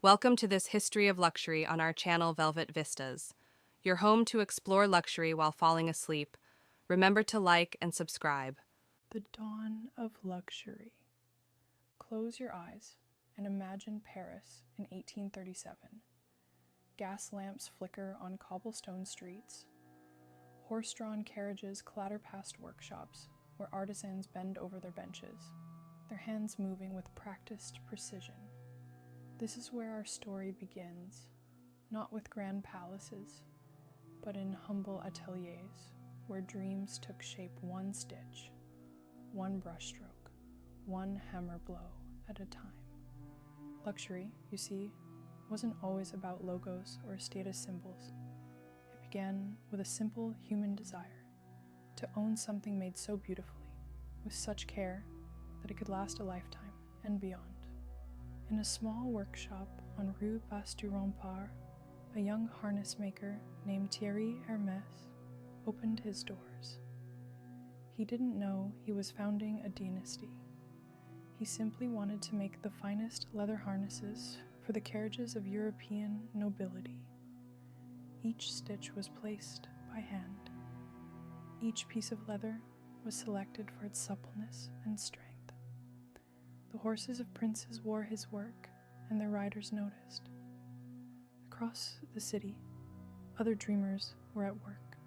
Welcome to this history of luxury on our channel Velvet Vistas, your home to explore luxury while falling asleep. Remember to like and subscribe. The dawn of luxury. Close your eyes and imagine Paris in 1837. Gas lamps flicker on cobblestone streets. Horse-drawn carriages clatter past workshops where artisans bend over their benches, their hands moving with practiced precision. This is where our story begins, not with grand palaces, but in humble ateliers where dreams took shape one stitch, one brushstroke, one hammer blow at a time. Luxury, you see, wasn't always about logos or status symbols. It began with a simple human desire to own something made so beautifully, with such care, that it could last a lifetime and beyond. In a small workshop on Rue Basse du Rempart, a young harness maker named Thierry Hermès opened his doors. He didn't know he was founding a dynasty. He simply wanted to make the finest leather harnesses for the carriages of European nobility. Each stitch was placed by hand. Each piece of leather was selected for its suppleness and strength. The horses of princes wore his work, and their riders noticed. Across the city, other dreamers were at work.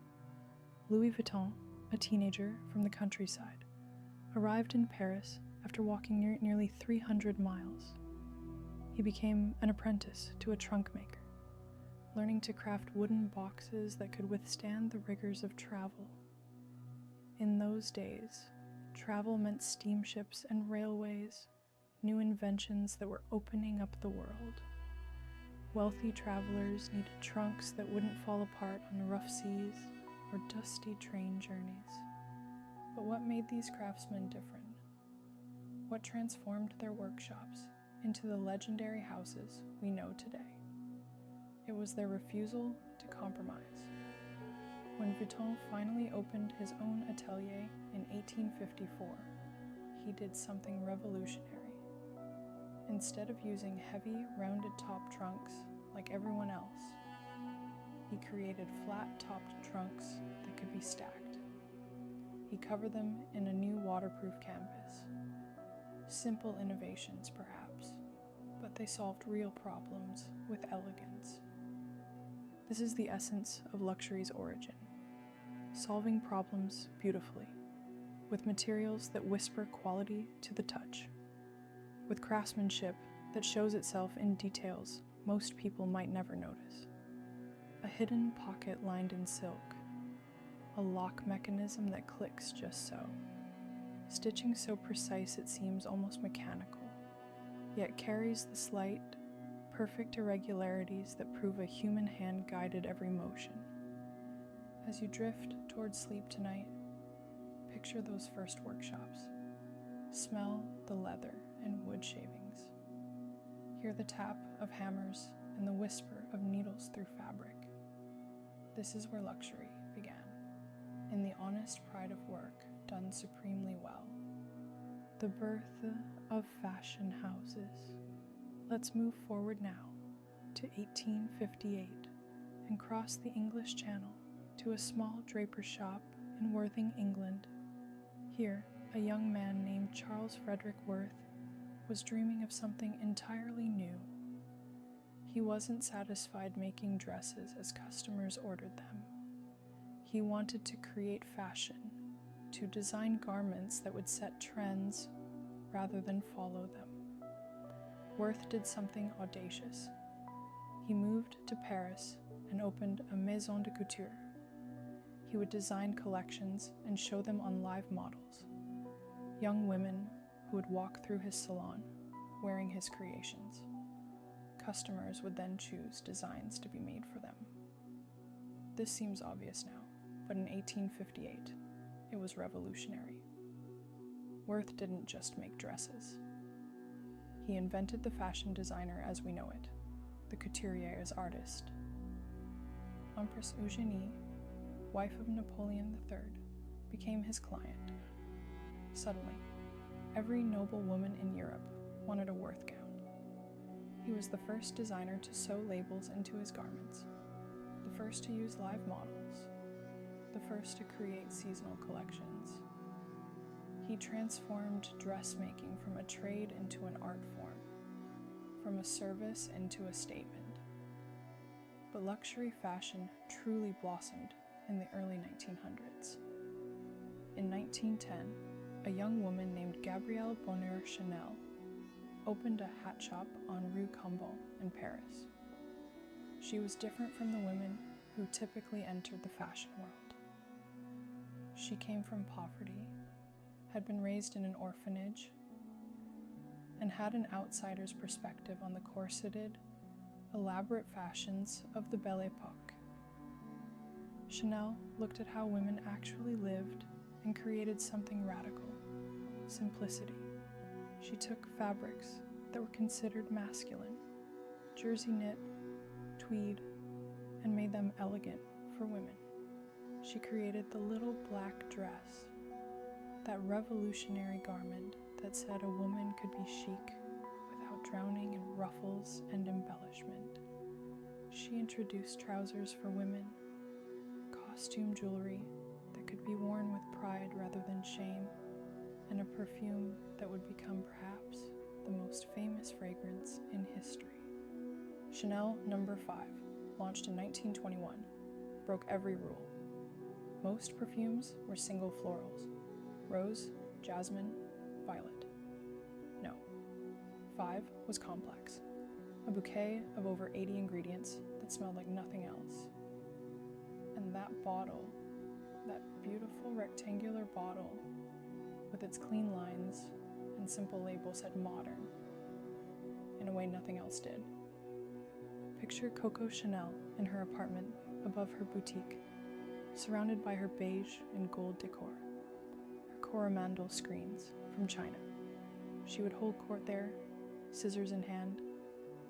Louis Vuitton, a teenager from the countryside, arrived in Paris after walking nearly 300 miles. He became an apprentice to a trunk maker, learning to craft wooden boxes that could withstand the rigors of travel. In those days, travel meant steamships and railways, new inventions that were opening up the world. Wealthy travelers needed trunks that wouldn't fall apart on the rough seas or dusty train journeys. But what made these craftsmen different? What transformed their workshops into the legendary houses we know today? It was their refusal to compromise. When Vuitton finally opened his own atelier in 1854, he did something revolutionary. Instead of using heavy, rounded-top trunks like everyone else, he created flat-topped trunks that could be stacked. He covered them in a new waterproof canvas. Simple innovations, perhaps, but they solved real problems with elegance. This is the essence of luxury's origin, solving problems beautifully, with materials that whisper quality to the touch, with craftsmanship that shows itself in details most people might never notice. A hidden pocket lined in silk, a lock mechanism that clicks just so, stitching so precise it seems almost mechanical, yet carries the slight, perfect irregularities that prove a human hand guided every motion. As you drift towards sleep tonight, picture those first workshops. Smell the leather and wood shavings. Hear the tap of hammers and the whisper of needles through fabric. This is where luxury began, in the honest pride of work done supremely well. The birth of fashion houses. Let's move forward now to 1858 and cross the English Channel to a small draper's shop in Worthing, England. Here, a young man named Charles Frederick Worth was dreaming of something entirely new. He wasn't satisfied making dresses as customers ordered them. He wanted to create fashion, to design garments that would set trends rather than follow them. Worth did something audacious. He moved to Paris and opened a maison de couture. He would design collections and show them on live models, young women who would walk through his salon wearing his creations. Customers would then choose designs to be made for them. This seems obvious now, but in 1858, it was revolutionary. Worth didn't just make dresses. He invented the fashion designer as we know it, the couturier as artist. Empress Eugénie, wife of Napoleon III, became his client. Suddenly, every noble woman in Europe wanted a Worth gown. He was the first designer to sew labels into his garments, the first to use live models, the first to create seasonal collections. He transformed dressmaking from a trade into an art form, from a service into a statement. But luxury fashion truly blossomed in the early 1900s. In 1910, a young woman named Gabrielle Bonheur Chanel opened a hat shop on Rue Cambon in Paris. She was different from the women who typically entered the fashion world. She came from poverty, had been raised in an orphanage, and had an outsider's perspective on the corseted, elaborate fashions of the Belle Époque. Chanel looked at how women actually lived and created something radical: simplicity. She took fabrics that were considered masculine, jersey knit, tweed, and made them elegant for women. She created the little black dress, that revolutionary garment that said a woman could be chic without drowning in ruffles and embellishment. She introduced trousers for women, costume jewelry that could be worn with pride rather than shame, and a perfume that would become perhaps the most famous fragrance in history. Chanel No. 5, launched in 1921, broke every rule. Most perfumes were single florals: rose, jasmine, violet. No, 5 was complex, a bouquet of over 80 ingredients that smelled like nothing else. And that bottle, that beautiful rectangular bottle with its clean lines and simple label, said modern, in a way nothing else did. Picture Coco Chanel in her apartment above her boutique, surrounded by her beige and gold decor, her coromandel screens from China. She would hold court there, scissors in hand,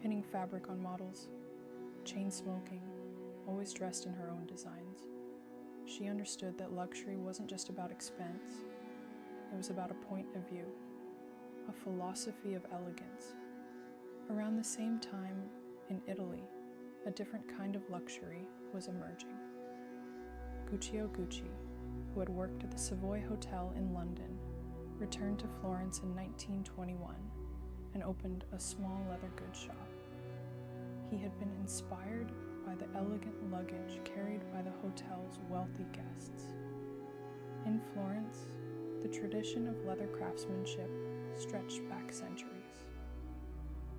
pinning fabric on models, chain smoking, always dressed in her own designs. She understood that luxury wasn't just about expense, it was about a point of view, a philosophy of elegance. Around the same time, in Italy, a different kind of luxury was emerging. Guccio Gucci, who had worked at the Savoy Hotel in London, returned to Florence in 1921 and opened a small leather goods shop. He had been inspired by the elegant luggage carried by the hotel's wealthy guests. In Florence, the tradition of leather craftsmanship stretched back centuries.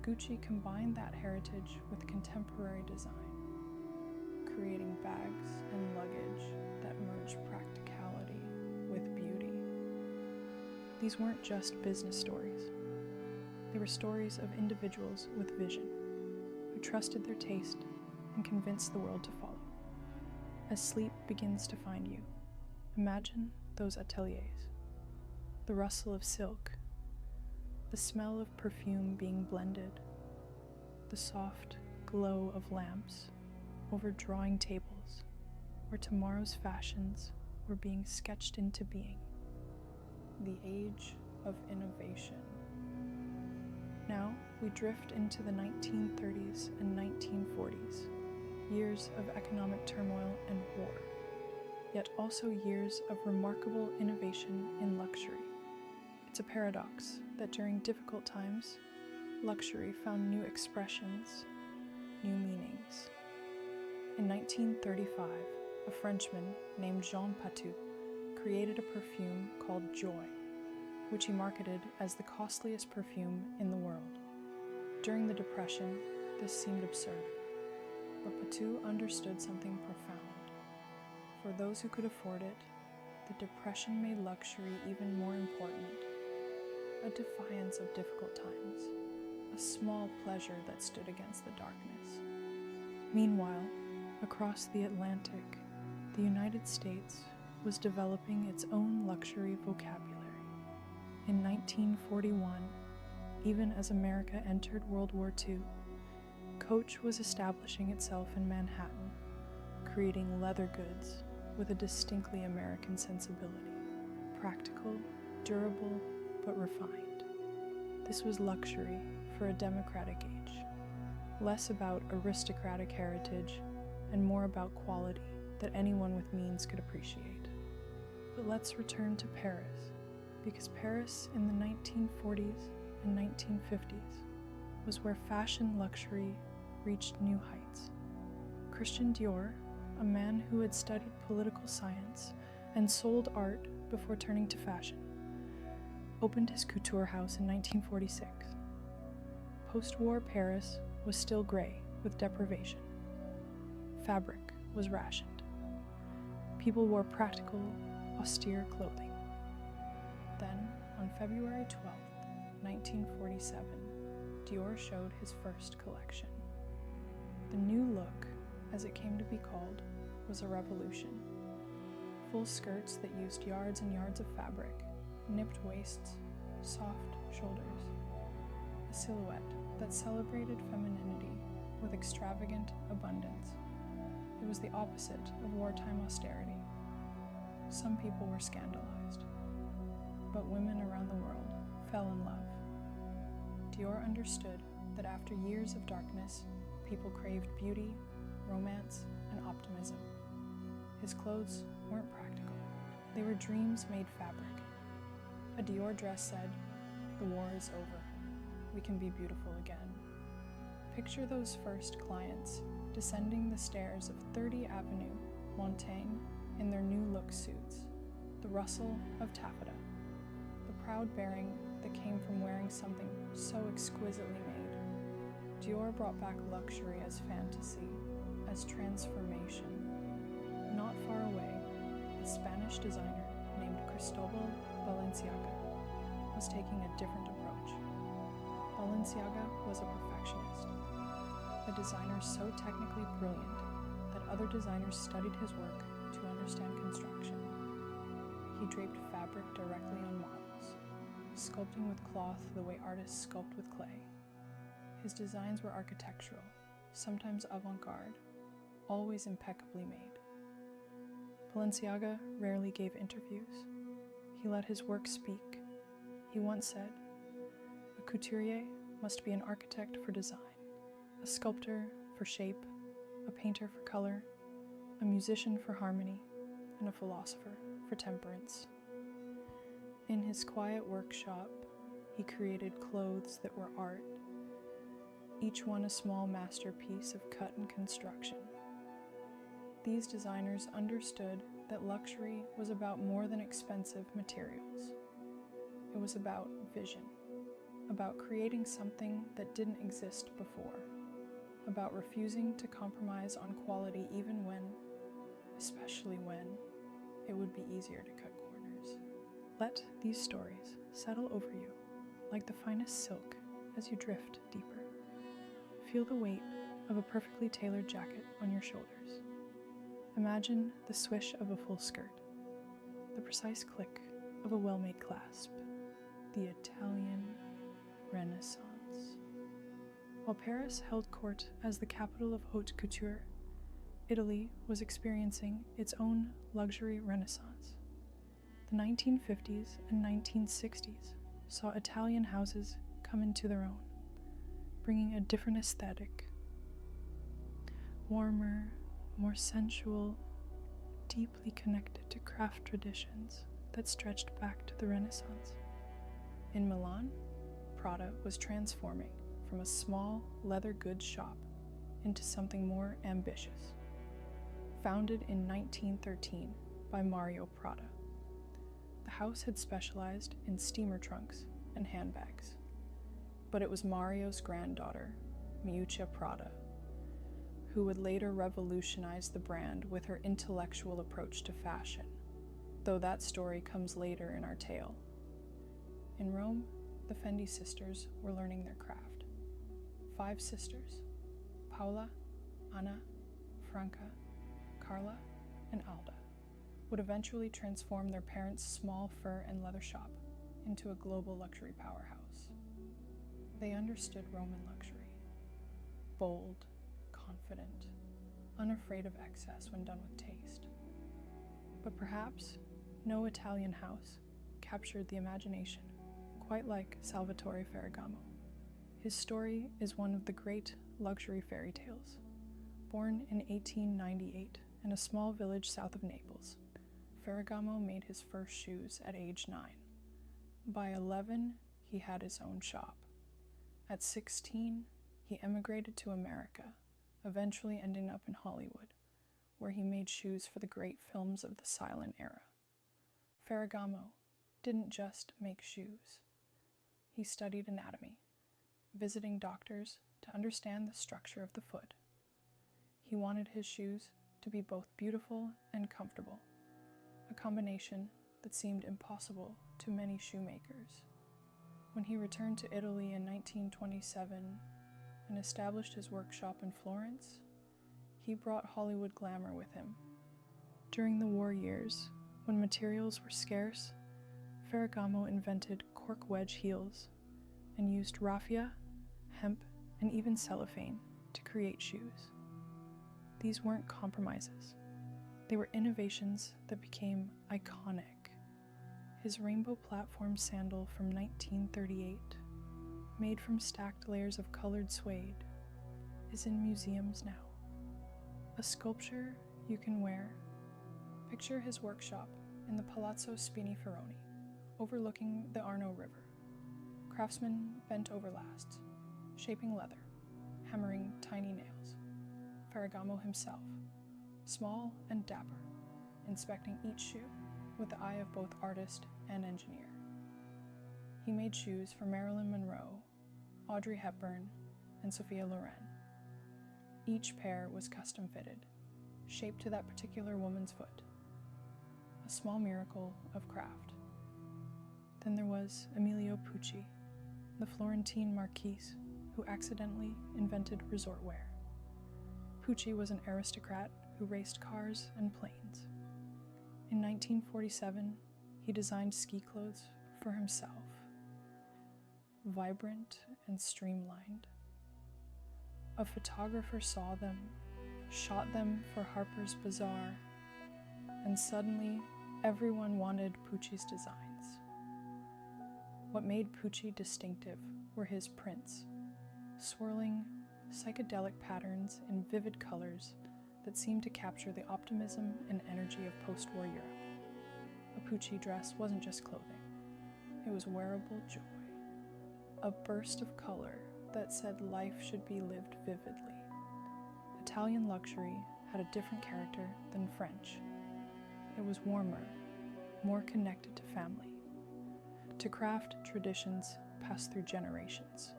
Gucci combined that heritage with contemporary design, creating bags and luggage that merged practicality with beauty. These weren't just business stories. They were stories of individuals with vision, who trusted their taste and convinced the world to follow. As sleep begins to find you, imagine those ateliers, the rustle of silk, the smell of perfume being blended, the soft glow of lamps over drawing tables where tomorrow's fashions were being sketched into being. The age of innovation. Now we drift into the 1930s and 1940s, years of economic turmoil and war, yet also years of remarkable innovation in luxury. It's a paradox that during difficult times, luxury found new expressions, new meanings. In 1935, a Frenchman named Jean Patou created a perfume called Joy, which he marketed as the costliest perfume in the world. During the Depression, this seemed absurd, but Patou understood something profound. For those who could afford it, the Depression made luxury even more important, a defiance of difficult times, a small pleasure that stood against the darkness. Meanwhile, across the Atlantic, the United States was developing its own luxury vocabulary. In 1941, even as America entered World War II, Coach was establishing itself in Manhattan, creating leather goods with a distinctly American sensibility, practical, durable, but refined. This was luxury for a democratic age. less about aristocratic heritage and more about quality that anyone with means could appreciate. But let's return to Paris, because Paris in the 1940s and 1950s was where fashion luxury reached new heights. Christian Dior, a man who had studied political science and sold art before turning to fashion, opened his couture house in 1946. Post-war Paris was still gray with deprivation. Fabric was rationed. People wore practical, austere clothing. Then, on February 12, 1947, Dior showed his first collection. The new look, as it came to be called, was a revolution. Full skirts that used yards and yards of fabric, nipped waists, soft shoulders, a silhouette that celebrated femininity with extravagant abundance. It was the opposite of wartime austerity. Some people were scandalized, but women around the world fell in love. Dior understood that after years of darkness, people craved beauty, romance, and optimism. His clothes weren't practical. They were dreams made fabric. A Dior dress said, "The war is over. We can be beautiful again." Picture those first clients descending the stairs of 30 Avenue, Montaigne, in their new look suits, the rustle of taffeta, the proud bearing that came from wearing something so exquisitely made. Dior brought back luxury as fantasy, as transformation. Not far away, a Spanish designer named Cristobal Balenciaga was taking a different approach. Balenciaga was a perfectionist, a designer so technically brilliant that other designers studied his work to understand construction. He draped fabric directly on models, sculpting with cloth the way artists sculpt with clay. His designs were architectural, sometimes avant-garde, always impeccably made. Balenciaga rarely gave interviews. He let his work speak. He once said, "A couturier must be an architect for design, a sculptor for shape, a painter for color, a musician for harmony, and a philosopher for temperance." In his quiet workshop, he created clothes that were art, each one a small masterpiece of cut and construction. These designers understood that luxury was about more than expensive materials. It was about vision, about creating something that didn't exist before, about refusing to compromise on quality even when, especially when, it would be easier to cut corners. Let these stories settle over you like the finest silk as you drift deeper. Feel the weight of a perfectly tailored jacket on your shoulders. Imagine the swish of a full skirt, the precise click of a well-made clasp, the Italian Renaissance. While Paris held court as the capital of haute couture, Italy was experiencing its own luxury renaissance. The 1950s and 1960s saw Italian houses come into their own, bringing a different aesthetic, warmer, more sensual, deeply connected to craft traditions that stretched back to the Renaissance. In Milan, Prada was transforming from a small leather goods shop into something more ambitious. Founded in 1913 by Mario Prada, the house had specialized in steamer trunks and handbags, but it was Mario's granddaughter, Miuccia Prada, who would later revolutionize the brand with her intellectual approach to fashion, though that story comes later in our tale. In Rome, the Fendi sisters were learning their craft. 5 sisters, Paola, Anna, Franca, Carla, and Alda, would eventually transform their parents' small fur and leather shop into a global luxury powerhouse. They understood Roman luxury, bold, confident, unafraid of excess when done with taste. But perhaps no Italian house captured the imagination quite like Salvatore Ferragamo. His story is one of the great luxury fairy tales. Born in 1898 in a small village south of Naples, Ferragamo made his first shoes at age 9. By 11, he had his own shop. At 16, he emigrated to America, eventually ending up in Hollywood, where he made shoes for the great films of the silent era. Ferragamo didn't just make shoes. He studied anatomy, visiting doctors to understand the structure of the foot. He wanted his shoes to be both beautiful and comfortable, a combination that seemed impossible to many shoemakers. When he returned to Italy in 1927 and established his workshop in Florence, he brought Hollywood glamour with him. During the war years, when materials were scarce, Ferragamo invented cork wedge heels and used raffia, hemp, and even cellophane to create shoes. These weren't compromises. They were innovations that became iconic. His rainbow platform sandal from 1938, made from stacked layers of colored suede, is in museums now. A sculpture you can wear. Picture his workshop in the Palazzo Spiniferroni, overlooking the Arno River. Craftsmen bent over lasts, shaping leather, hammering tiny nails. Ferragamo himself, small and dapper, inspecting each shoe with the eye of both artist and engineer. He made shoes for Marilyn Monroe, Audrey Hepburn, and Sophia Loren. Each pair was custom fitted, shaped to that particular woman's foot. A small miracle of craft. Then there was Emilio Pucci, the Florentine marquise who accidentally invented resort wear. Pucci was an aristocrat who raced cars and planes. In 1947, he designed ski clothes for himself, vibrant and streamlined. A photographer saw them, shot them for Harper's Bazaar, and suddenly everyone wanted Pucci's designs. What made Pucci distinctive were his prints, swirling, psychedelic patterns in vivid colors that seemed to capture the optimism and energy of post-war Europe. A Pucci dress wasn't just clothing, it was wearable joy. A burst of color that said life should be lived vividly. Italian luxury had a different character than French. It was warmer, more connected to family, to craft traditions passed through generations.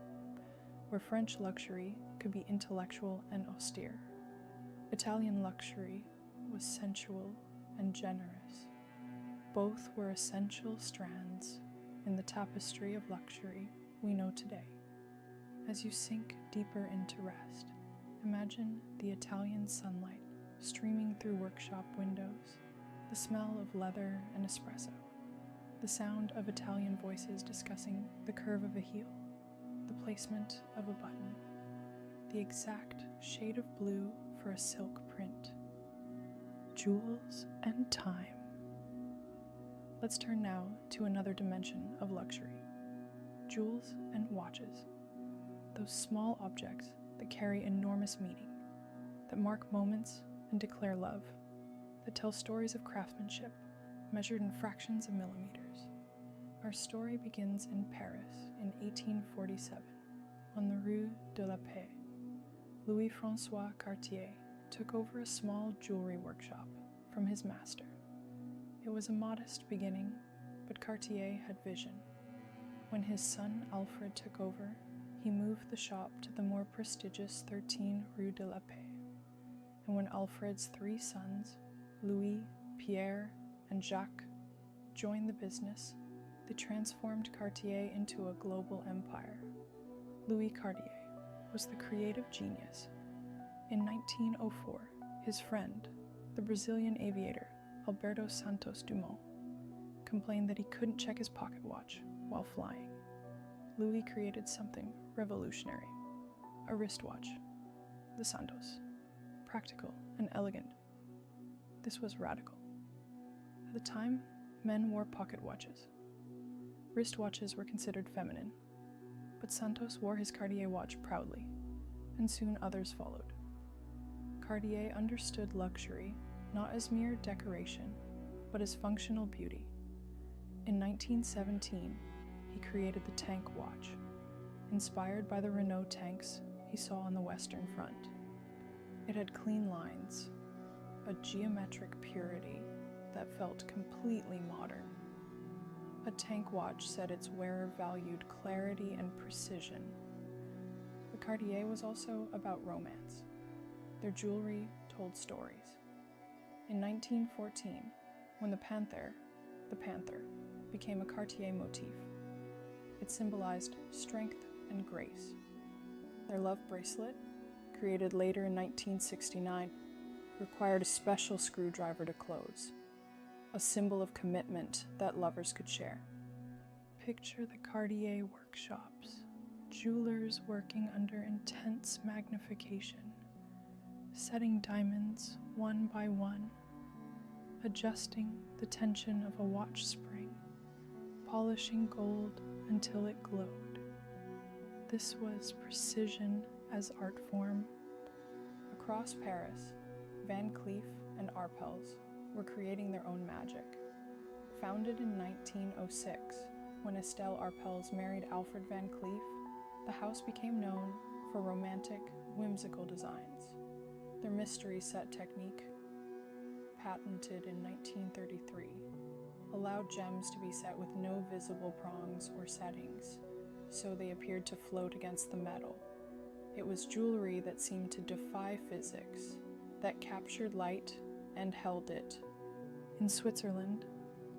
Where French luxury could be intellectual and austere, Italian luxury was sensual and generous. Both were essential strands in the tapestry of luxury we know today. As you sink deeper into rest, imagine the Italian sunlight streaming through workshop windows, the smell of leather and espresso, the sound of Italian voices discussing the curve of a heel, the placement of a button, the exact shade of blue for a silk print. Jewels and time. Let's turn now to another dimension of luxury. Jewels and watches. Those small objects that carry enormous meaning, that mark moments and declare love, that tell stories of craftsmanship measured in fractions of millimeters. Our story begins in Paris in 1847, on the Rue de la Paix. Louis-François Cartier took over a small jewelry workshop from his master. It was a modest beginning, but Cartier had vision. When his son Alfred took over, he moved the shop to the more prestigious 13 Rue de la Paix. And when Alfred's three sons, Louis, Pierre, and Jacques, joined the business, they transformed Cartier into a global empire. Louis Cartier was the creative genius. In 1904, his friend, the Brazilian aviator Alberto Santos Dumont, complained that he couldn't check his pocket watch while flying. Louis created something revolutionary, a wristwatch, the Santos, practical and elegant. This was radical. At the time, men wore pocket watches. Wristwatches were considered feminine, but Santos wore his Cartier watch proudly, and soon others followed. Cartier understood luxury not as mere decoration, but as functional beauty. In 1917, he created the tank watch, inspired by the Renault tanks he saw on the Western Front. It had clean lines, a geometric purity that felt completely modern. A tank watch said its wearer valued clarity and precision. But Cartier was also about romance. Their jewelry told stories. In 1914, when the panther, became a Cartier motif, it symbolized strength and grace. Their love bracelet, created later in 1969, required a special screwdriver to close, a symbol of commitment that lovers could share. Picture the Cartier workshops, jewelers working under intense magnification, setting diamonds one by one, adjusting the tension of a watch spring, polishing gold until it glowed. This was precision as art form. Across Paris, Van Cleef and Arpels were creating their own magic. Founded in 1906, when Estelle Arpels married Alfred Van Cleef, the house became known for romantic, whimsical designs. Their mystery set technique, patented in 1933, allowed gems to be set with no visible prongs or settings, so they appeared to float against the metal. It was jewelry that seemed to defy physics, that captured light and held it. In Switzerland,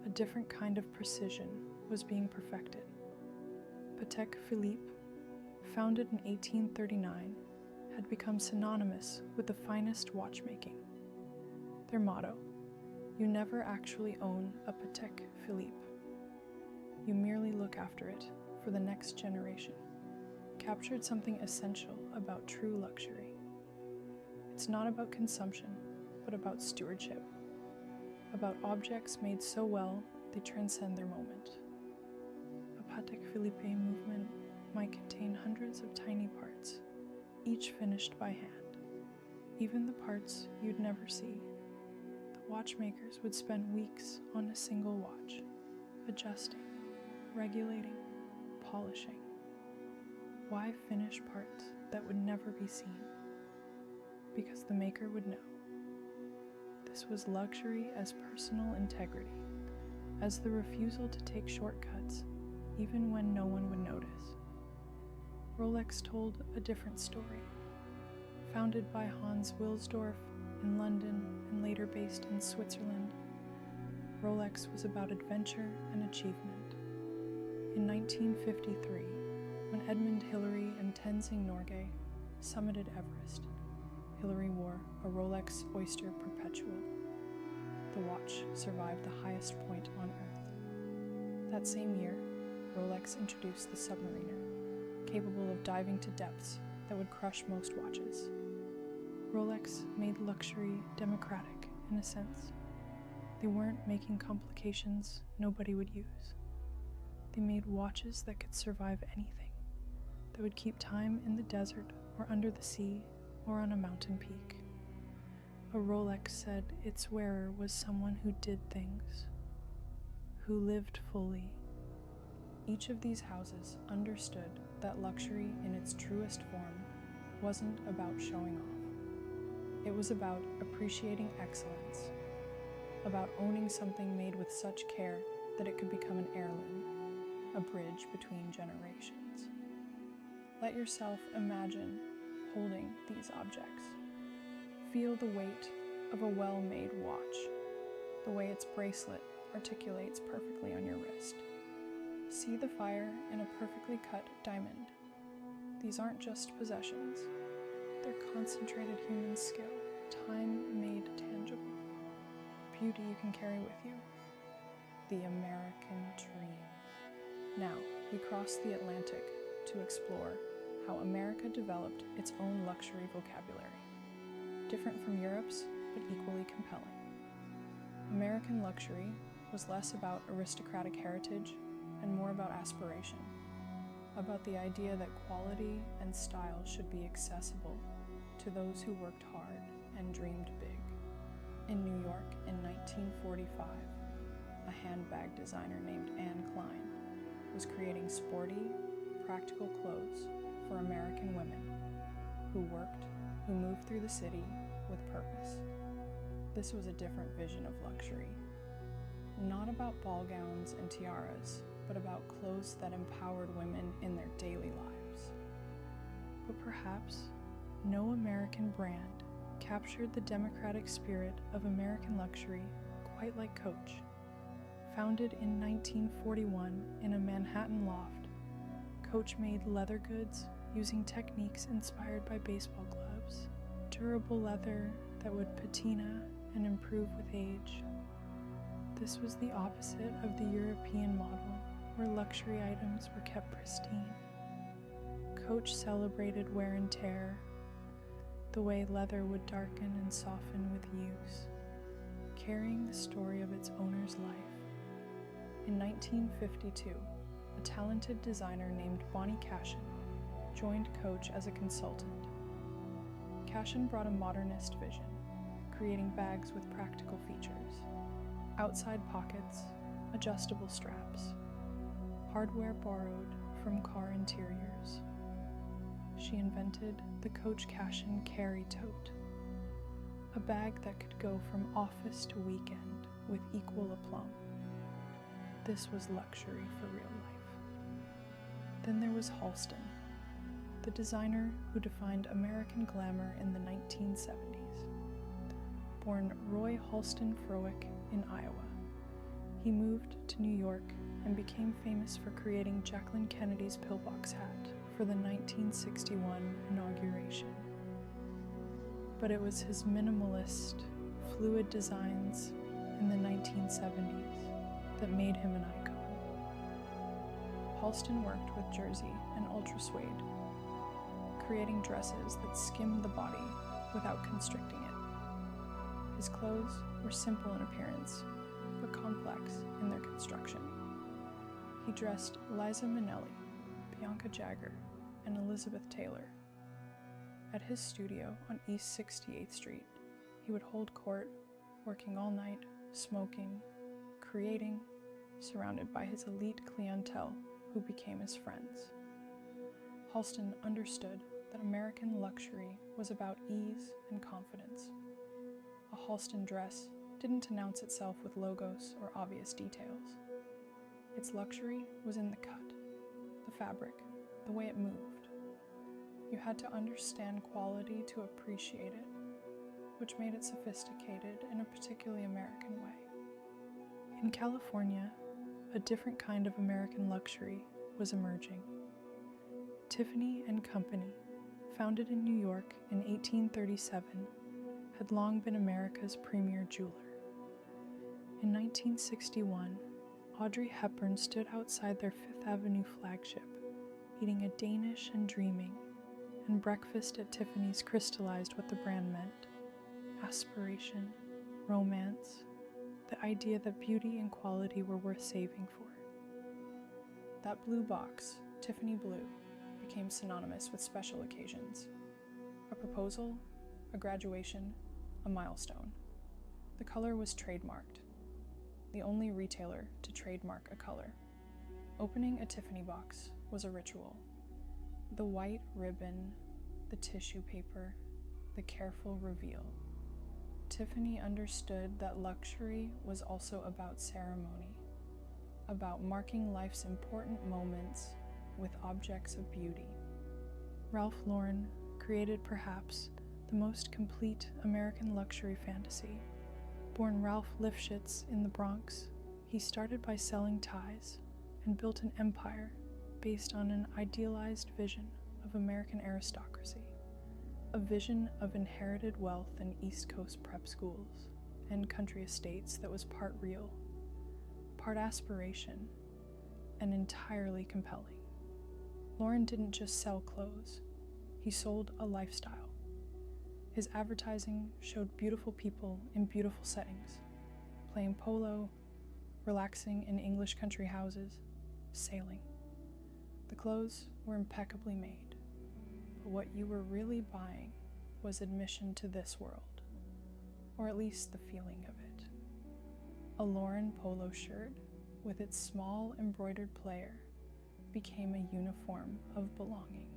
a different kind of precision was being perfected. Patek Philippe, founded in 1839, had become synonymous with the finest watchmaking. Their motto, "You never actually own a Patek Philippe. You merely look after it for the next generation," captured something essential about true luxury. It's not about consumption, but about stewardship, about objects made so well they transcend their moment. A Patek Philippe movement might contain hundreds of tiny parts, each finished by hand, even the parts you'd never see. The watchmakers would spend weeks on a single watch, adjusting, regulating, polishing. Why finish parts that would never be seen? Because the maker would know. This was luxury as personal integrity, as the refusal to take shortcuts, even when no one would notice. Rolex told a different story. Founded by Hans Wilsdorf in London and later based in Switzerland, Rolex was about adventure and achievement. In 1953, when Edmund Hillary and Tenzing Norgay summited Everest, Hillary wore a Rolex Oyster Perpetual. The watch survived the highest point on Earth. That same year, Rolex introduced the Submariner, capable of diving to depths that would crush most watches. Rolex made luxury democratic, in a sense. They weren't making complications nobody would use. They made watches that could survive anything, that would keep time in the desert or under the sea or on a mountain peak. A Rolex said its wearer was someone who did things, who lived fully. Each of these houses understood that luxury in its truest form wasn't about showing off. It was about appreciating excellence, about owning something made with such care that it could become an heirloom, a bridge between generations. Let yourself imagine holding these objects. Feel the weight of a well-made watch, the way its bracelet articulates perfectly on your wrist. See the fire in a perfectly cut diamond. These aren't just possessions. They're concentrated human skill, time made tangible. Beauty you can carry with you. The American dream. Now, we cross the Atlantic to explore how America developed its own luxury vocabulary. Different from Europe's, but equally compelling. American luxury was less about aristocratic heritage and more about aspiration. about the idea that quality and style should be accessible to those who worked hard and dreamed big. In New York in 1945, a handbag designer named Anne Klein was creating sporty, practical clothes for American women who worked, who moved through the city with purpose. This was a different vision of luxury, not about ball gowns and tiaras, but about clothes that empowered women in their daily lives. But perhaps no American brand captured the democratic spirit of American luxury quite like Coach. Founded in 1941 in a Manhattan loft, Coach made leather goods using techniques inspired by baseball gloves, durable leather that would patina and improve with age. This was the opposite of the European model, where luxury items were kept pristine. Coach celebrated wear and tear, the way leather would darken and soften with use, carrying the story of its owner's life. In 1952, a talented designer named Bonnie Cashin joined Coach as a consultant. Cashin brought a modernist vision, creating bags with practical features, outside pockets, adjustable straps, hardware borrowed from car interiors. She invented the Coach Cashin Carry Tote, a bag that could go from office to weekend with equal aplomb. This was luxury for real life. Then there was Halston, the designer who defined American glamour in the 1970s. Born Roy Halston Frowick in Iowa, he moved to New York and became famous for creating Jacqueline Kennedy's pillbox hat for the 1961 inauguration. But it was his minimalist, fluid designs in the 1970s that made him an icon. Halston worked with jersey and ultra suede, creating dresses that skimmed the body without constricting it. His clothes were simple in appearance, but complex in their construction. He dressed Liza Minnelli, Bianca Jagger, and Elizabeth Taylor. At his studio on East 68th Street, he would hold court, working all night, smoking, creating, surrounded by his elite clientele who became his friends. Halston understood that American luxury was about ease and confidence. A Halston dress didn't announce itself with logos or obvious details. Its luxury was in the cut, the fabric, the way it moved. You had to understand quality to appreciate it, which made it sophisticated in a particularly American way. In California, a different kind of American luxury was emerging. Tiffany and Company, founded in New York in 1837, had long been America's premier jeweler. In 1961, Audrey Hepburn stood outside their Fifth Avenue flagship, eating a Danish and dreaming, and breakfast at Tiffany's crystallized what the brand meant: aspiration, romance, the idea that beauty and quality were worth saving for. That blue box, Tiffany blue, became synonymous with special occasions. A proposal, a graduation, a milestone. The color was trademarked, the only retailer to trademark a color. Opening a Tiffany box was a ritual. The white ribbon, the tissue paper, the careful reveal. Tiffany understood that luxury was also about ceremony, about marking life's important moments with objects of beauty. Ralph Lauren created perhaps the most complete American luxury fantasy. Born Ralph Lifshitz in the Bronx, he started by selling ties and built an empire based on an idealized vision of American aristocracy, a vision of inherited wealth in East Coast prep schools and country estates that was part real, part aspiration, and entirely compelling. Lauren didn't just sell clothes, he sold a lifestyle. His advertising showed beautiful people in beautiful settings, playing polo, relaxing in English country houses, sailing. The clothes were impeccably made, but what you were really buying was admission to this world, or at least the feeling of it. A Lauren polo shirt with its small embroidered player became a uniform of belonging.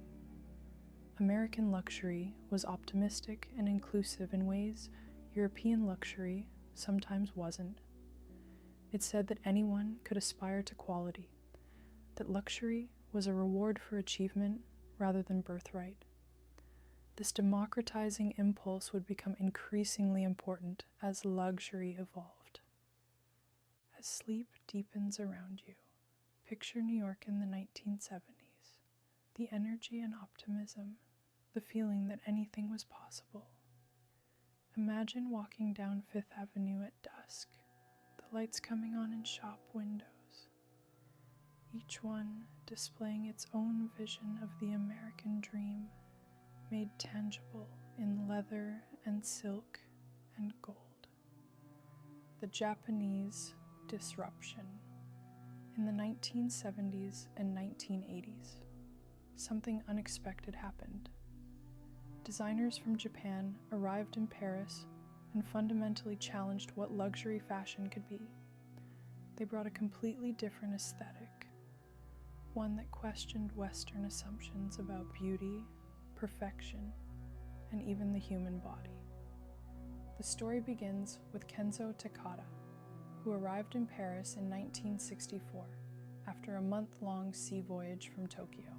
American luxury was optimistic and inclusive in ways European luxury sometimes wasn't. It said that anyone could aspire to quality, that luxury was a reward for achievement rather than birthright. This democratizing impulse would become increasingly important as luxury evolved. As sleep deepens around you, picture New York in the 1970s, the energy and optimism, the feeling that anything was possible. Imagine walking down Fifth Avenue at dusk, the lights coming on in shop windows, each one displaying its own vision of the American dream, made tangible in leather and silk and gold. The Japanese disruption. In the 1970s and 1980s, something unexpected happened. Designers from Japan arrived in Paris and fundamentally challenged what luxury fashion could be. They brought a completely different aesthetic, one that questioned Western assumptions about beauty, perfection, and even the human body. The story begins with Kenzo Takada, who arrived in Paris in 1964 after a month-long sea voyage from Tokyo.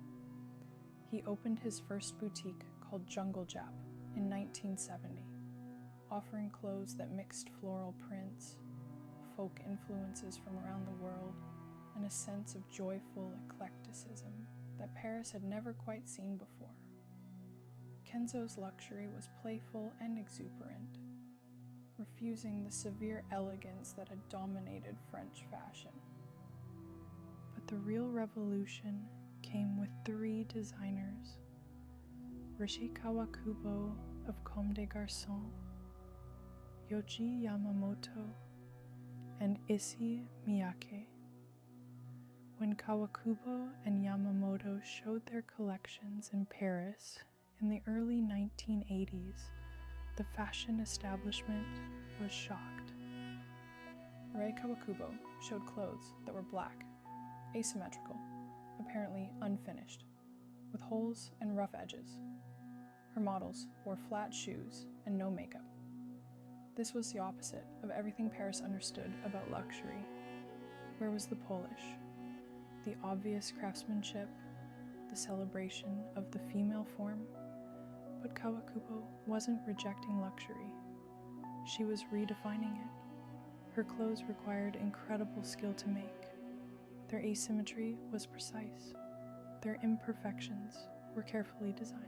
He opened his first boutique called Jungle Jap in 1970, offering clothes that mixed floral prints, folk influences from around the world, and a sense of joyful eclecticism that Paris had never quite seen before. Kenzo's luxury was playful and exuberant, refusing the severe elegance that had dominated French fashion. But the real revolution came with 3 designers: Rishi Kawakubo of Comme des Garçons, Yohji Yamamoto, and Issey Miyake. When Kawakubo and Yamamoto showed their collections in Paris in the early 1980s, the fashion establishment was shocked. Rei Kawakubo showed clothes that were black, asymmetrical, apparently unfinished, with holes and rough edges. Her models wore flat shoes and no makeup. This was the opposite of everything Paris understood about luxury. Where was the polish, the obvious craftsmanship, the celebration of the female form? But Kawakubo wasn't rejecting luxury. She was redefining it. Her clothes required incredible skill to make. Their asymmetry was precise. Their imperfections were carefully designed.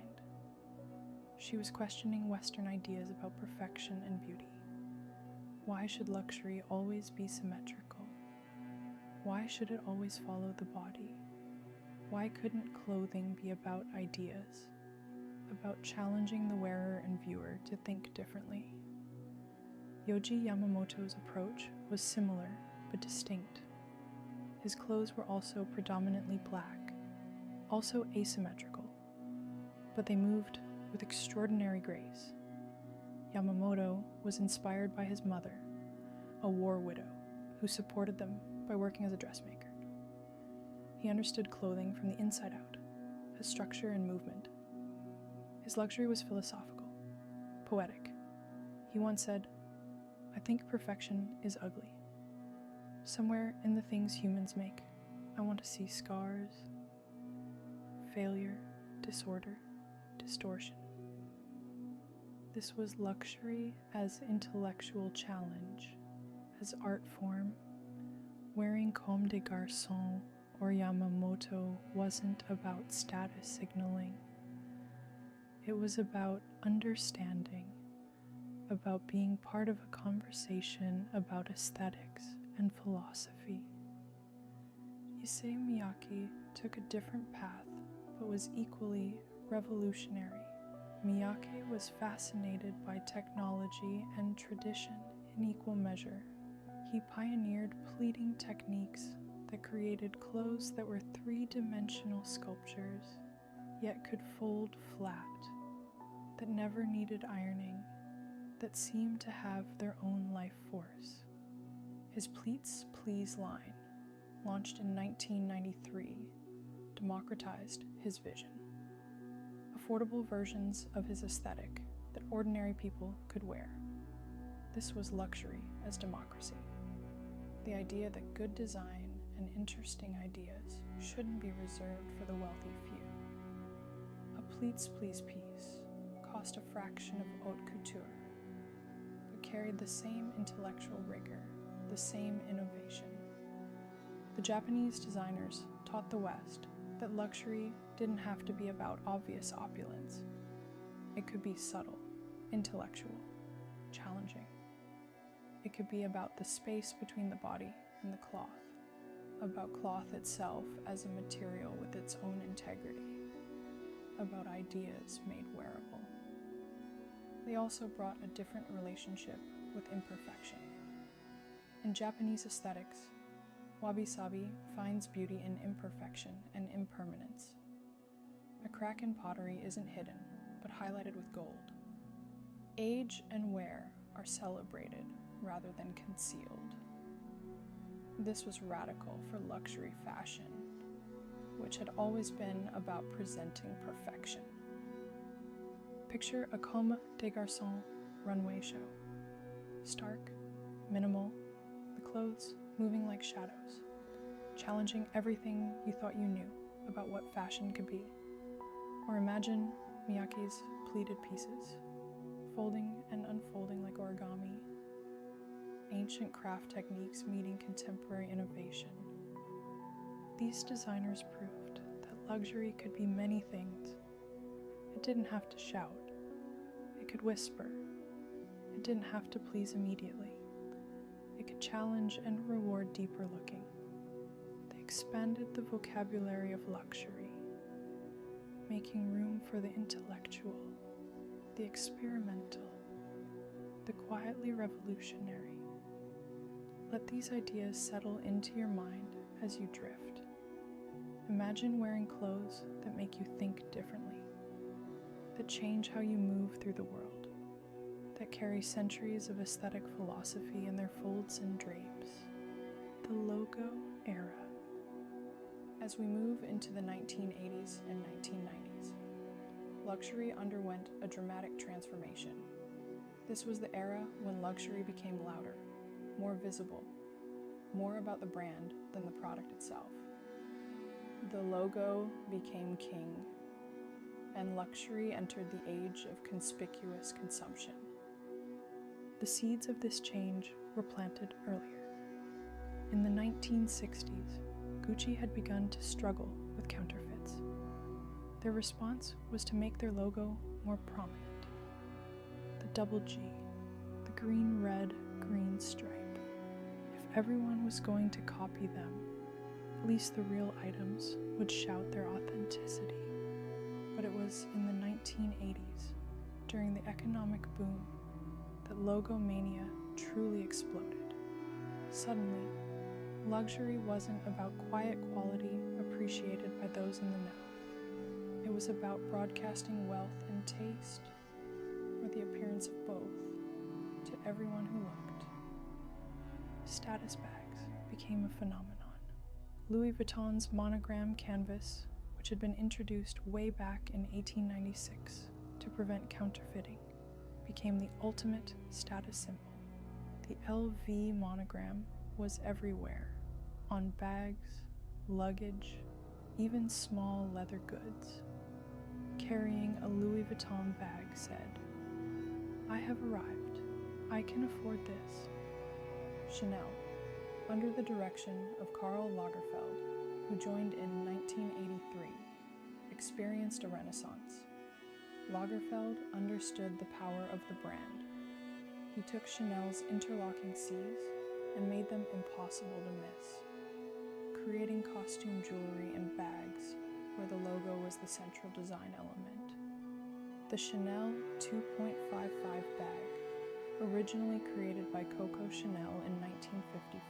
She was questioning Western ideas about perfection and beauty. Why should luxury always be symmetrical? Why should it always follow the body? Why couldn't clothing be about ideas, about challenging the wearer and viewer to think differently? Yohji Yamamoto's approach was similar but distinct. His clothes were also predominantly black, also asymmetrical, but they moved with extraordinary grace. Yamamoto was inspired by his mother, a war widow, who supported them by working as a dressmaker. He understood clothing from the inside out, as structure and movement. His luxury was philosophical, poetic. He once said, "I think perfection is ugly. Somewhere in the things humans make, I want to see scars, failure, disorder, distortion." This was luxury as intellectual challenge, as art form. Wearing Comme des Garçons or Yamamoto wasn't about status signaling. It was about understanding, about being part of a conversation about aesthetics and philosophy. Issey Miyake took a different path, but was equally revolutionary. Miyake was fascinated by technology and tradition in equal measure. He pioneered pleating techniques that created clothes that were three-dimensional sculptures, yet could fold flat, that never needed ironing, that seemed to have their own life force. His Pleats Please line, launched in 1993, democratized his vision. Affordable versions of his aesthetic that ordinary people could wear. This was luxury as democracy. The idea that good design and interesting ideas shouldn't be reserved for the wealthy few. A Pleats Please piece cost a fraction of haute couture, but carried the same intellectual rigor, the same innovation. The Japanese designers taught the West that luxury didn't have to be about obvious opulence. It could be subtle, intellectual, challenging. It could be about the space between the body and the cloth, about cloth itself as a material with its own integrity, about ideas made wearable. They also brought a different relationship with imperfection. In Japanese aesthetics, wabi-sabi finds beauty in imperfection and impermanence. A crack in pottery isn't hidden, but highlighted with gold. Age and wear are celebrated rather than concealed. This was radical for luxury fashion, which had always been about presenting perfection. Picture a Comme des Garçons runway show. Stark, minimal, the clothes moving like shadows, challenging everything you thought you knew about what fashion could be. Or imagine Miyake's pleated pieces, folding and unfolding like origami, ancient craft techniques meeting contemporary innovation. These designers proved that luxury could be many things. It didn't have to shout. It could whisper. It didn't have to please immediately. It could challenge and reward deeper looking. They expanded the vocabulary of luxury, making room for the intellectual, the experimental, the quietly revolutionary. Let these ideas settle into your mind as you drift. Imagine wearing clothes that make you think differently, that change how you move through the world, that carry centuries of aesthetic philosophy in their folds and drapes. The logo era. As we move into the 1980s and 1990s, luxury underwent a dramatic transformation. This was the era when luxury became louder, more visible, more about the brand than the product itself. The logo became king, and luxury entered the age of conspicuous consumption. The seeds of this change were planted earlier. In the 1960s, Gucci had begun to struggle with counterfeits. Their response was to make their logo more prominent. The double G, the green-red-green stripe. If everyone was going to copy them, at least the real items would shout their authenticity. But it was in the 1980s, during the economic boom, that logo mania truly exploded. Suddenly, luxury wasn't about quiet quality appreciated by those in the know. It was about broadcasting wealth and taste, or the appearance of both, to everyone who looked. Status bags became a phenomenon. Louis Vuitton's monogram canvas, which had been introduced way back in 1896 to prevent counterfeiting, became the ultimate status symbol. The LV monogram was everywhere, on bags, luggage, even small leather goods. Carrying a Louis Vuitton bag said, "I have arrived. I can afford this." Chanel, under the direction of Karl Lagerfeld, who joined in 1983, experienced a renaissance. Lagerfeld understood the power of the brand. He took Chanel's interlocking C's and made them impossible to miss, creating costume jewelry and bags where the logo was the central design element. The Chanel 2.55 bag, originally created by Coco Chanel in 1955,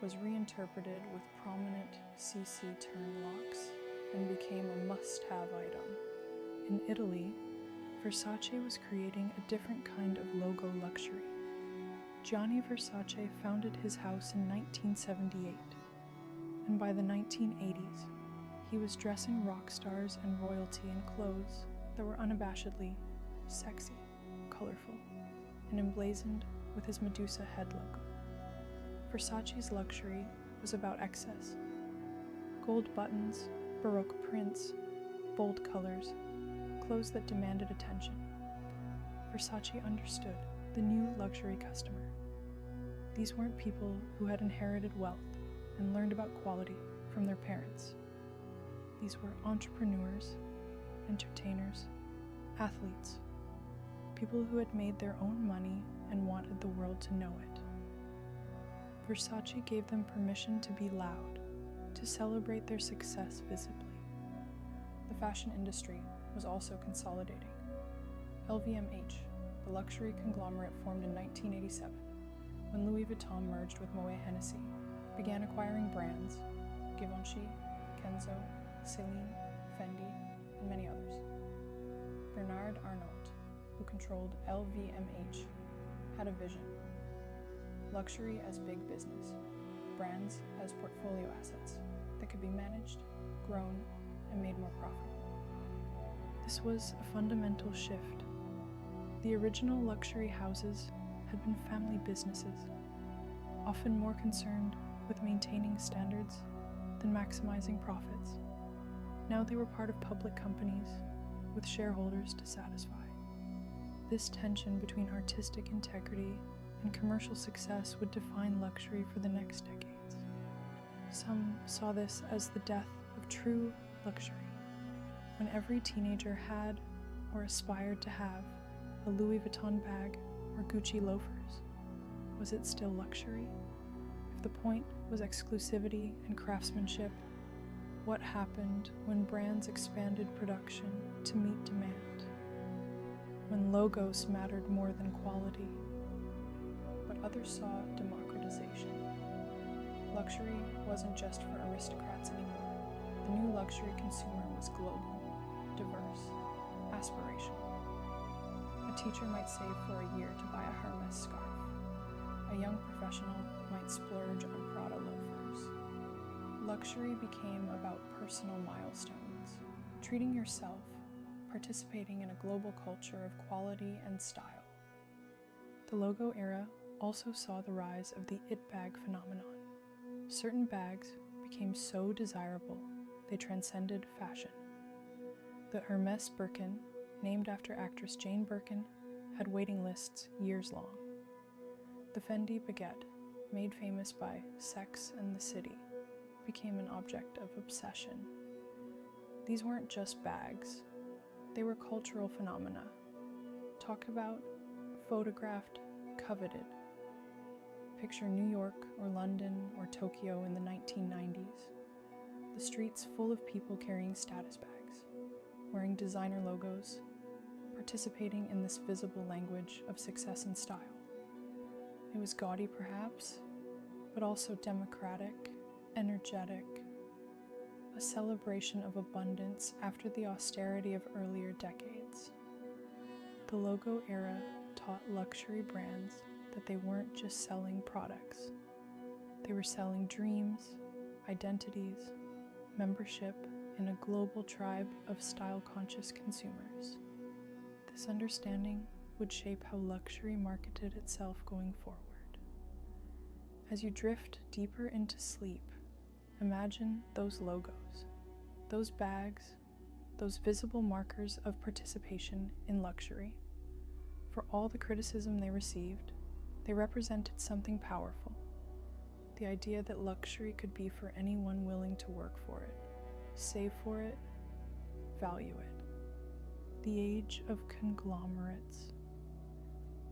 was reinterpreted with prominent CC turn locks and became a must-have item. In Italy, Versace was creating a different kind of logo luxury. Gianni Versace founded his house in 1978, and by the 1980s, he was dressing rock stars and royalty in clothes that were unabashedly sexy, colorful, and emblazoned with his Medusa head logo. Versace's luxury was about excess. Gold buttons, Baroque prints, bold colors, clothes that demanded attention. Versace understood the new luxury customer. These weren't people who had inherited wealth and learned about quality from their parents. These were entrepreneurs, entertainers, athletes, people who had made their own money and wanted the world to know it. Versace gave them permission to be loud, to celebrate their success visibly. The fashion industry was also consolidating. LVMH, the luxury conglomerate formed in 1987, when Louis Vuitton merged with Moet Hennessy, began acquiring brands, Givenchy, Kenzo, Celine, Fendi, and many others. Bernard Arnault, who controlled LVMH, had a vision. Luxury as big business, brands as portfolio assets that could be managed, grown, and made more profitable. This was a fundamental shift. The original luxury houses had been family businesses, often more concerned with maintaining standards than maximizing profits. Now they were part of public companies with shareholders to satisfy. This tension between artistic integrity and commercial success would define luxury for the next decades. Some saw this as the death of true luxury. When every teenager had or aspired to have a Louis Vuitton bag or Gucci loafers, was it still luxury? If the point was exclusivity and craftsmanship, what happened when brands expanded production to meet demand? When logos mattered more than quality? But others saw democratization. Luxury wasn't just for aristocrats anymore. The new luxury consumer was global, diverse, aspirational. A teacher might save for a year to buy a Hermès scarf. A young professional might splurge on Prada loafers. Luxury became about personal milestones, treating yourself, participating in a global culture of quality and style. The logo era also saw the rise of the it bag phenomenon. Certain bags became so desirable they transcended fashion. The Hermès Birkin, named after actress Jane Birkin, had waiting lists years long. The Fendi baguette, made famous by Sex and the City, became an object of obsession. These weren't just bags. They were cultural phenomena, talked about, photographed, coveted. Picture New York or London or Tokyo in the 1990s. The streets full of people carrying status bags, wearing designer logos, participating in this visible language of success and style. It was gaudy perhaps, but also democratic, energetic, a celebration of abundance after the austerity of earlier decades. The logo era taught luxury brands that they weren't just selling products. They were selling dreams, identities, membership in a global tribe of style-conscious consumers. This understanding would shape how luxury marketed itself going forward. As you drift deeper into sleep, imagine those logos, those bags, those visible markers of participation in luxury. For all the criticism they received, they represented something powerful. The idea that luxury could be for anyone willing to work for it, save for it, value it. The age of conglomerates.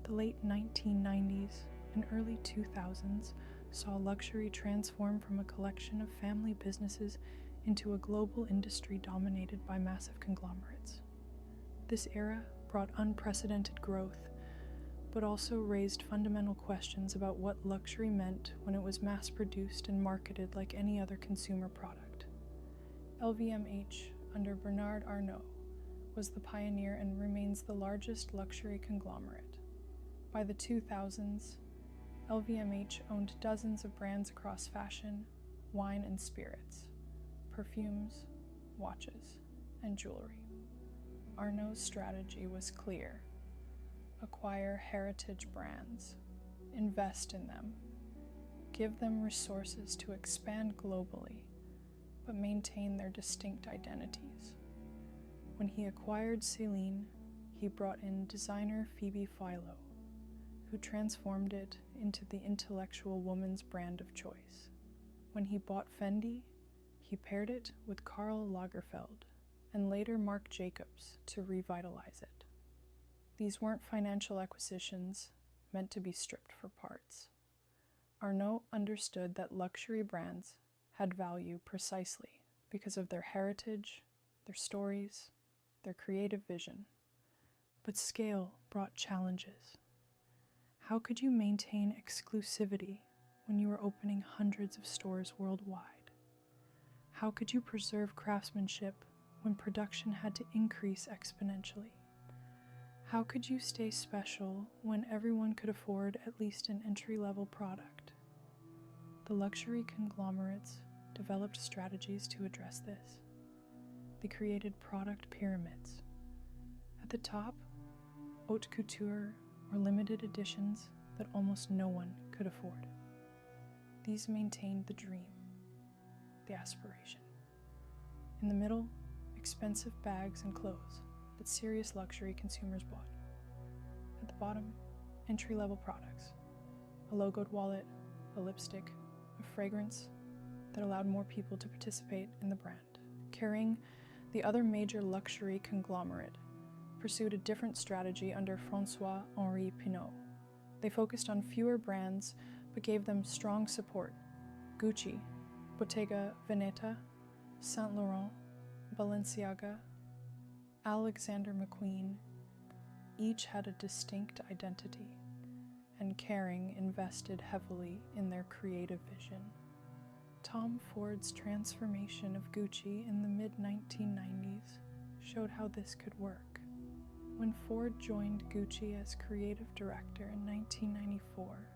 The late 1990s and early 2000s saw luxury transform from a collection of family businesses into a global industry dominated by massive conglomerates. This era brought unprecedented growth, but also raised fundamental questions about what luxury meant when it was mass-produced and marketed like any other consumer product. LVMH, under Bernard Arnault, was the pioneer and remains the largest luxury conglomerate. By the 2000s, LVMH owned dozens of brands across fashion, wine and spirits, perfumes, watches, and jewelry. Arnault's strategy was clear: acquire heritage brands, invest in them, give them resources to expand globally, but maintain their distinct identities. When he acquired Celine, he brought in designer Phoebe Philo, who transformed it into the intellectual woman's brand of choice. When he bought Fendi, he paired it with Karl Lagerfeld and later Marc Jacobs to revitalize it. These weren't financial acquisitions meant to be stripped for parts. Arnault understood that luxury brands had value precisely because of their heritage, their stories, their creative vision. But scale brought challenges. How could you maintain exclusivity when you were opening hundreds of stores worldwide? How could you preserve craftsmanship when production had to increase exponentially? How could you stay special when everyone could afford at least an entry-level product? The luxury conglomerates developed strategies to address this. They created product pyramids. At the top, haute couture or limited editions that almost no one could afford. These maintained the dream, the aspiration. In the middle, expensive bags and clothes that serious luxury consumers bought. At the bottom, entry-level products, a logoed wallet, a lipstick, a fragrance that allowed more people to participate in the brand. Kering, the other major luxury conglomerate, pursued a different strategy under François-Henri Pinault. They focused on fewer brands but gave them strong support. Gucci, Bottega Veneta, Saint Laurent, Balenciaga, Alexander McQueen, each had a distinct identity, and Kering invested heavily in their creative vision. Tom Ford's transformation of Gucci in the mid-1990s showed how this could work. When Ford joined Gucci as creative director in 1994,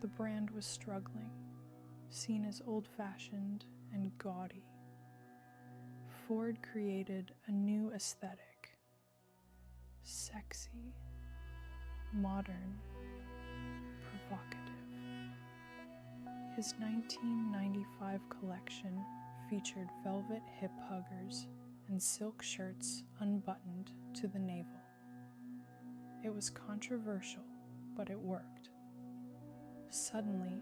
the brand was struggling, seen as old-fashioned and gaudy. Ford created a new aesthetic: sexy, modern, provocative. His 1995 collection featured velvet hip huggers and silk shirts unbuttoned to the navel. It was controversial, but it worked. Suddenly,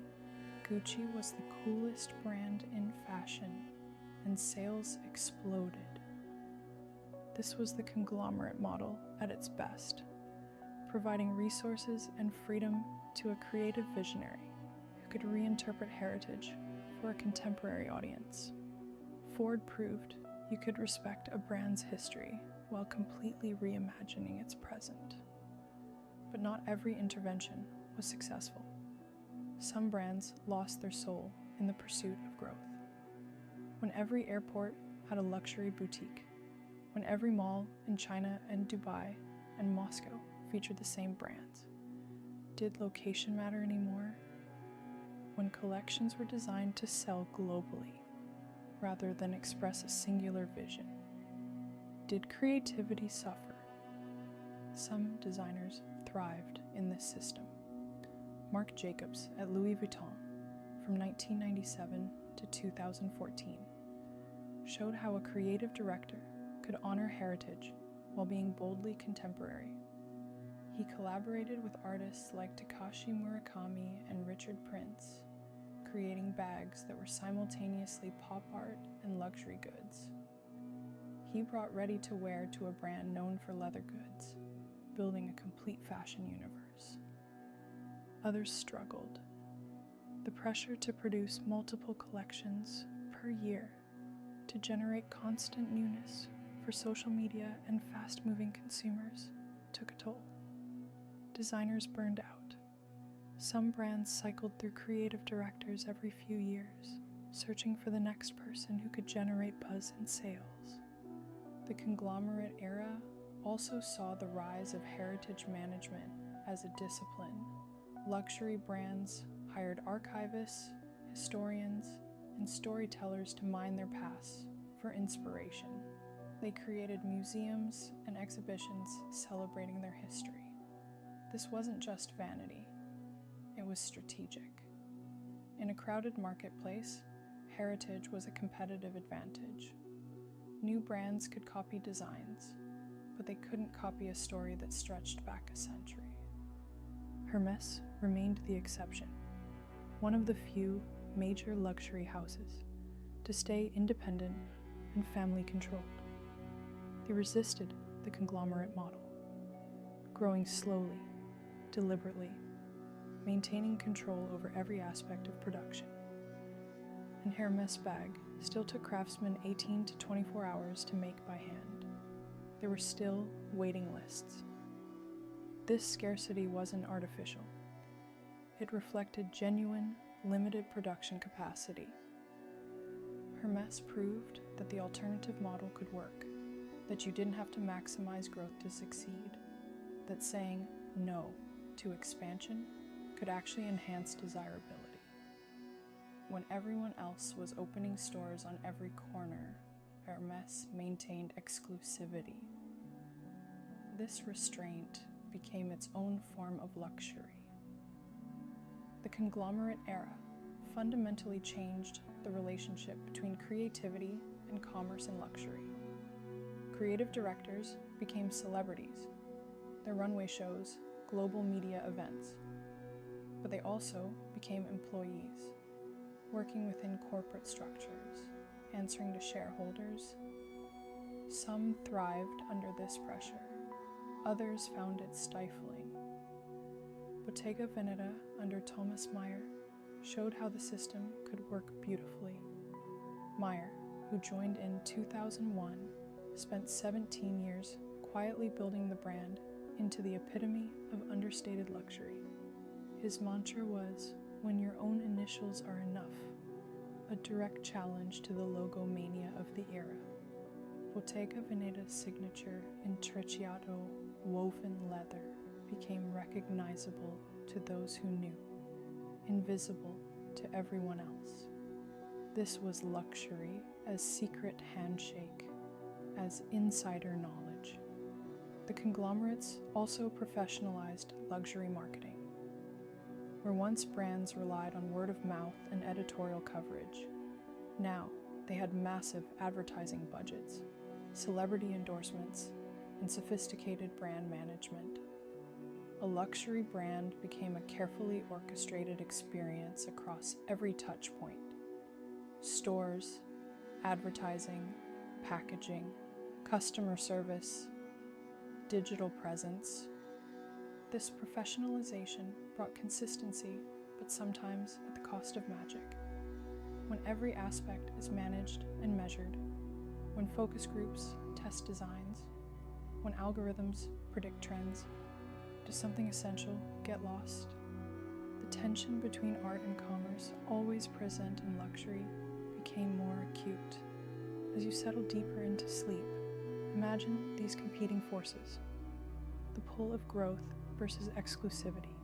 Gucci was the coolest brand in fashion, and sales exploded. This was the conglomerate model at its best, providing resources and freedom to a creative visionary who could reinterpret heritage for a contemporary audience. Ford proved you could respect a brand's history while completely reimagining its present. But not every intervention was successful. Some brands lost their soul in the pursuit of growth. When every airport had a luxury boutique, when every mall in China and Dubai and Moscow featured the same brands, did location matter anymore? When collections were designed to sell globally rather than express a singular vision, did creativity suffer? Some designers thrived in this system. Marc Jacobs at Louis Vuitton from 1997 to 2014 showed how a creative director could honor heritage while being boldly contemporary. He collaborated with artists like Takashi Murakami and Richard Prince, creating bags that were simultaneously pop art and luxury goods. He brought ready-to-wear to a brand known for leather goods, building a complete fashion universe. Others struggled. The pressure to produce multiple collections per year to generate constant newness for social media and fast-moving consumers took a toll. designers burned out. Some brands cycled through creative directors every few years, searching for the next person who could generate buzz and sales. The conglomerate era also saw the rise of heritage management as a discipline. Luxury brands hired archivists, historians, and storytellers to mine their past for inspiration. They created museums and exhibitions celebrating their history. This wasn't just vanity, it was strategic. In a crowded marketplace, heritage was a competitive advantage. New brands could copy designs, but they couldn't copy a story that stretched back a century. Hermès remained the exception, one of the few major luxury houses to stay independent and family-controlled. They resisted the conglomerate model, growing slowly, deliberately, maintaining control over every aspect of production. An Hermès bag still took craftsmen 18 to 24 hours to make by hand. There were still waiting lists. This scarcity wasn't artificial. It reflected genuine, limited production capacity. Hermès proved that the alternative model could work, that you didn't have to maximize growth to succeed, that saying no to expansion could actually enhance desirability. When everyone else was opening stores on every corner, Hermès maintained exclusivity. This restraint became its own form of luxury. The conglomerate era fundamentally changed the relationship between creativity and commerce and luxury. Creative directors became celebrities, their runway shows, global media events. But they also became employees, working within corporate structures, answering to shareholders. Some thrived under this pressure. Others found it stifling. Bottega Veneta under Thomas Meyer showed how the system could work beautifully. Meyer, who joined in 2001, spent 17 years quietly building the brand into the epitome of understated luxury. His mantra was, "When your own initials are enough," a direct challenge to the logo mania of the era. Bottega Veneta's signature intrecciato woven leather became recognizable to those who knew, invisible to everyone else. This was luxury as secret handshake, as insider knowledge. The conglomerates also professionalized luxury marketing. Where once brands relied on word of mouth and editorial coverage, now they had massive advertising budgets, celebrity endorsements, and sophisticated brand management. A luxury brand became a carefully orchestrated experience across every touch point. Stores, advertising, packaging, customer service, digital presence. This professionalization brought consistency, but sometimes at the cost of magic. When every aspect is managed and measured, when focus groups test designs, when algorithms predict trends, does something essential get lost? The tension between art and commerce, always present in luxury, became more acute. As you settle deeper into sleep, imagine these competing forces. The pull of growth versus exclusivity,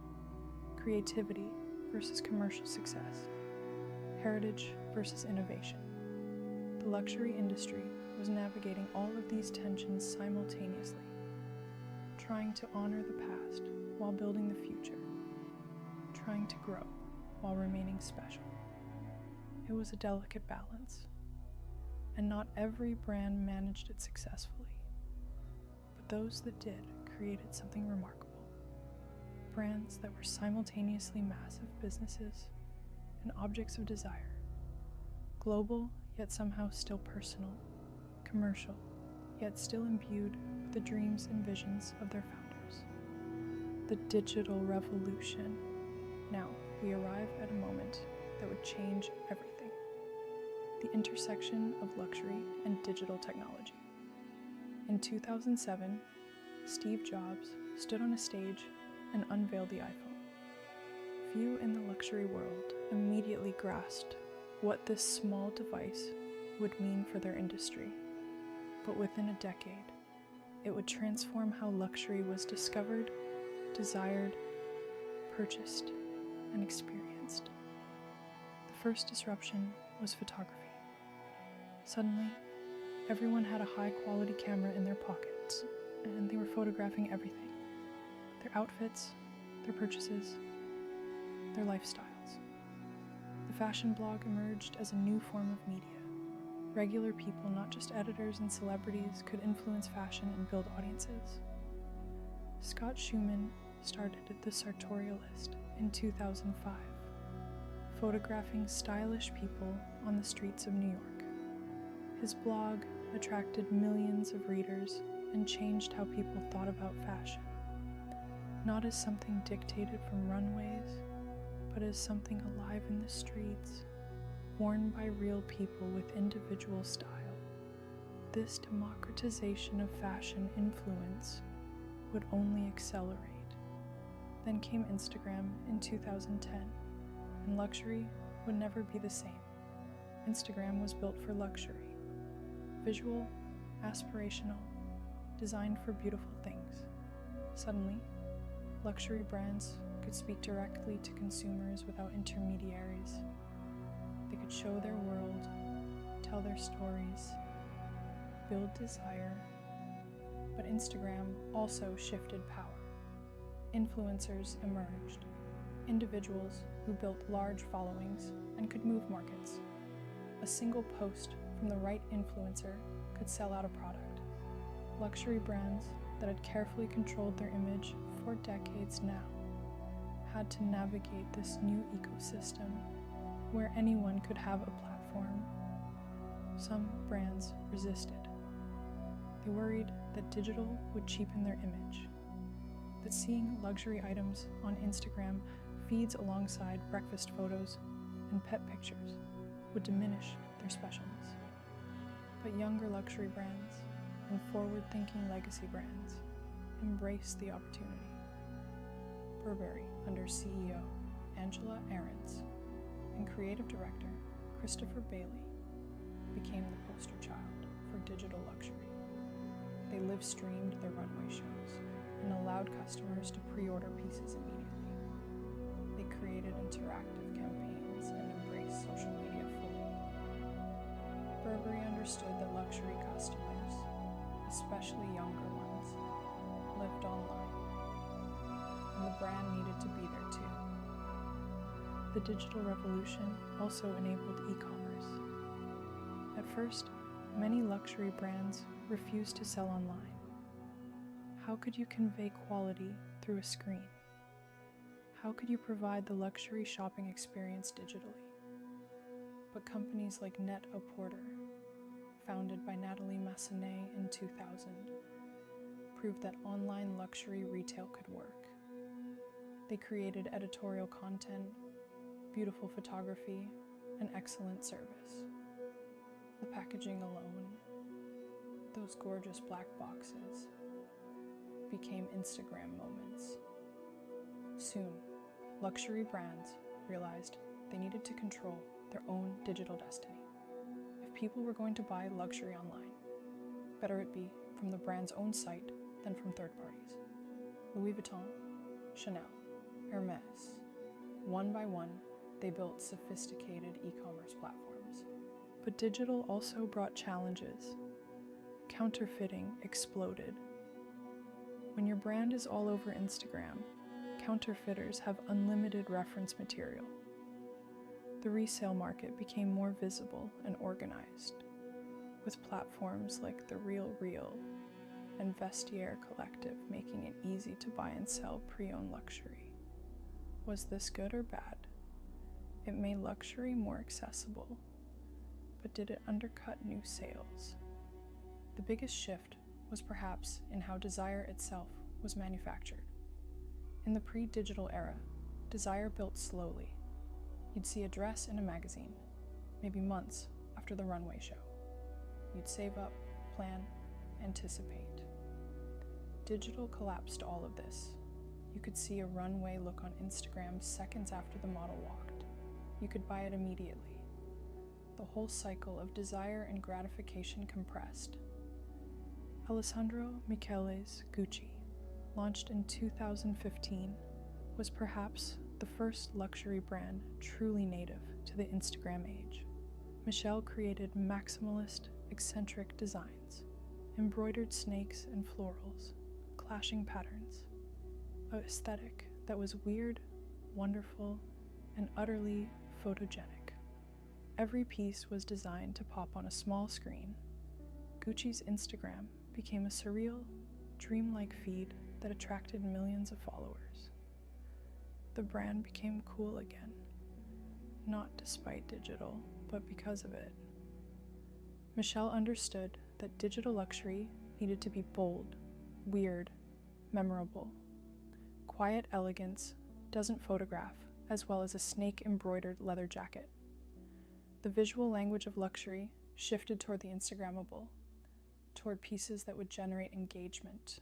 creativity versus commercial success, heritage versus innovation. The luxury industry was navigating all of these tensions simultaneously, trying to honor the past while building the future, trying to grow while remaining special. It was a delicate balance, and not every brand managed it successfully. But those that did created something remarkable. Brands that were simultaneously massive businesses and objects of desire. Global, yet somehow still personal. Commercial, yet still imbued with the dreams and visions of their founders. The digital revolution. Now, we arrive at a moment that would change everything. The intersection of luxury and digital technology. In 2007, Steve Jobs stood on a stage and unveiled the iPhone. Few in the luxury world immediately grasped what this small device would mean for their industry, but within a decade, it would transform how luxury was discovered, desired, purchased, and experienced. The first disruption was photography. Suddenly, everyone had a high-quality camera in their pockets, and they were photographing everything: their outfits, their purchases, their lifestyles. The fashion blog emerged as a new form of media. Regular people, not just editors and celebrities, could influence fashion and build audiences. Scott Schumann started the Sartorialist in 2005, photographing stylish people on the streets of New York. His blog attracted millions of readers and changed how people thought about fashion, not as something dictated from runways, but as something alive in the streets, worn by real people with individual style. This democratization of fashion influence would only accelerate. Then came Instagram in 2010, and luxury would never be the same. Instagram was built for luxury, visual, aspirational, designed for beautiful things. Suddenly, luxury brands could speak directly to consumers without intermediaries. They could show their world, tell their stories, build desire. But Instagram also shifted power. Influencers emerged, individuals who built large followings and could move markets. A single post from the right influencer could sell out a product. Luxury brands that had carefully controlled their image for decades now had to navigate this new ecosystem where anyone could have a platform. Some brands resisted. They worried that digital would cheapen their image, that seeing luxury items on Instagram feeds alongside breakfast photos and pet pictures would diminish their specialness. But younger luxury brands and forward-thinking legacy brands embraced the opportunity. Burberry, under CEO Angela Ahrendts and creative director Christopher Bailey, became the poster child for digital luxury. They live-streamed their runway shows and allowed customers to pre-order pieces immediately. They created interactive campaigns and embraced social media fully. Burberry understood that luxury customers, especially younger ones, lived online, and the brand needed to be there too. The digital revolution also enabled e-commerce. At first, many luxury brands refused to sell online. How could you convey quality through a screen? How could you provide the luxury shopping experience digitally? But companies like Net-a-Porter, founded by Natalie Massenet in 2000, proved that online luxury retail could work. They created editorial content, beautiful photography, and excellent service. The packaging alone, those gorgeous black boxes, became Instagram moments. Soon, luxury brands realized they needed to control their own digital destiny. If people were going to buy luxury online, better it be from the brand's own site than from third parties. Louis Vuitton, Chanel, Hermès, one by one, they built sophisticated e-commerce platforms. But digital also brought challenges. Counterfeiting exploded. When your brand is all over Instagram, counterfeiters have unlimited reference material. The resale market became more visible and organized, with platforms like The Real Real and Vestiaire Collective making it easy to buy and sell pre-owned luxury. Was this good or bad? It made luxury more accessible, but did it undercut new sales? The biggest shift was perhaps in how desire itself was manufactured. In the pre-digital era, desire built slowly. You'd see a dress in a magazine, maybe months after the runway show. You'd save up, plan, anticipate. Digital collapsed all of this. You could see a runway look on Instagram seconds after the model walked. You could buy it immediately. The whole cycle of desire and gratification compressed. Alessandro Michele's Gucci, launched in 2015, was perhaps the first luxury brand truly native to the Instagram age. Michele created maximalist, eccentric designs, embroidered snakes and florals, clashing patterns, an aesthetic that was weird, wonderful, and utterly photogenic. Every piece was designed to pop on a small screen. Gucci's Instagram became a surreal, dreamlike feed that attracted millions of followers. The brand became cool again, not despite digital, but because of it. Michele understood that digital luxury needed to be bold, weird, memorable. Quiet elegance doesn't photograph as well as a snake-embroidered leather jacket. The visual language of luxury shifted toward the Instagrammable, toward pieces that would generate engagement,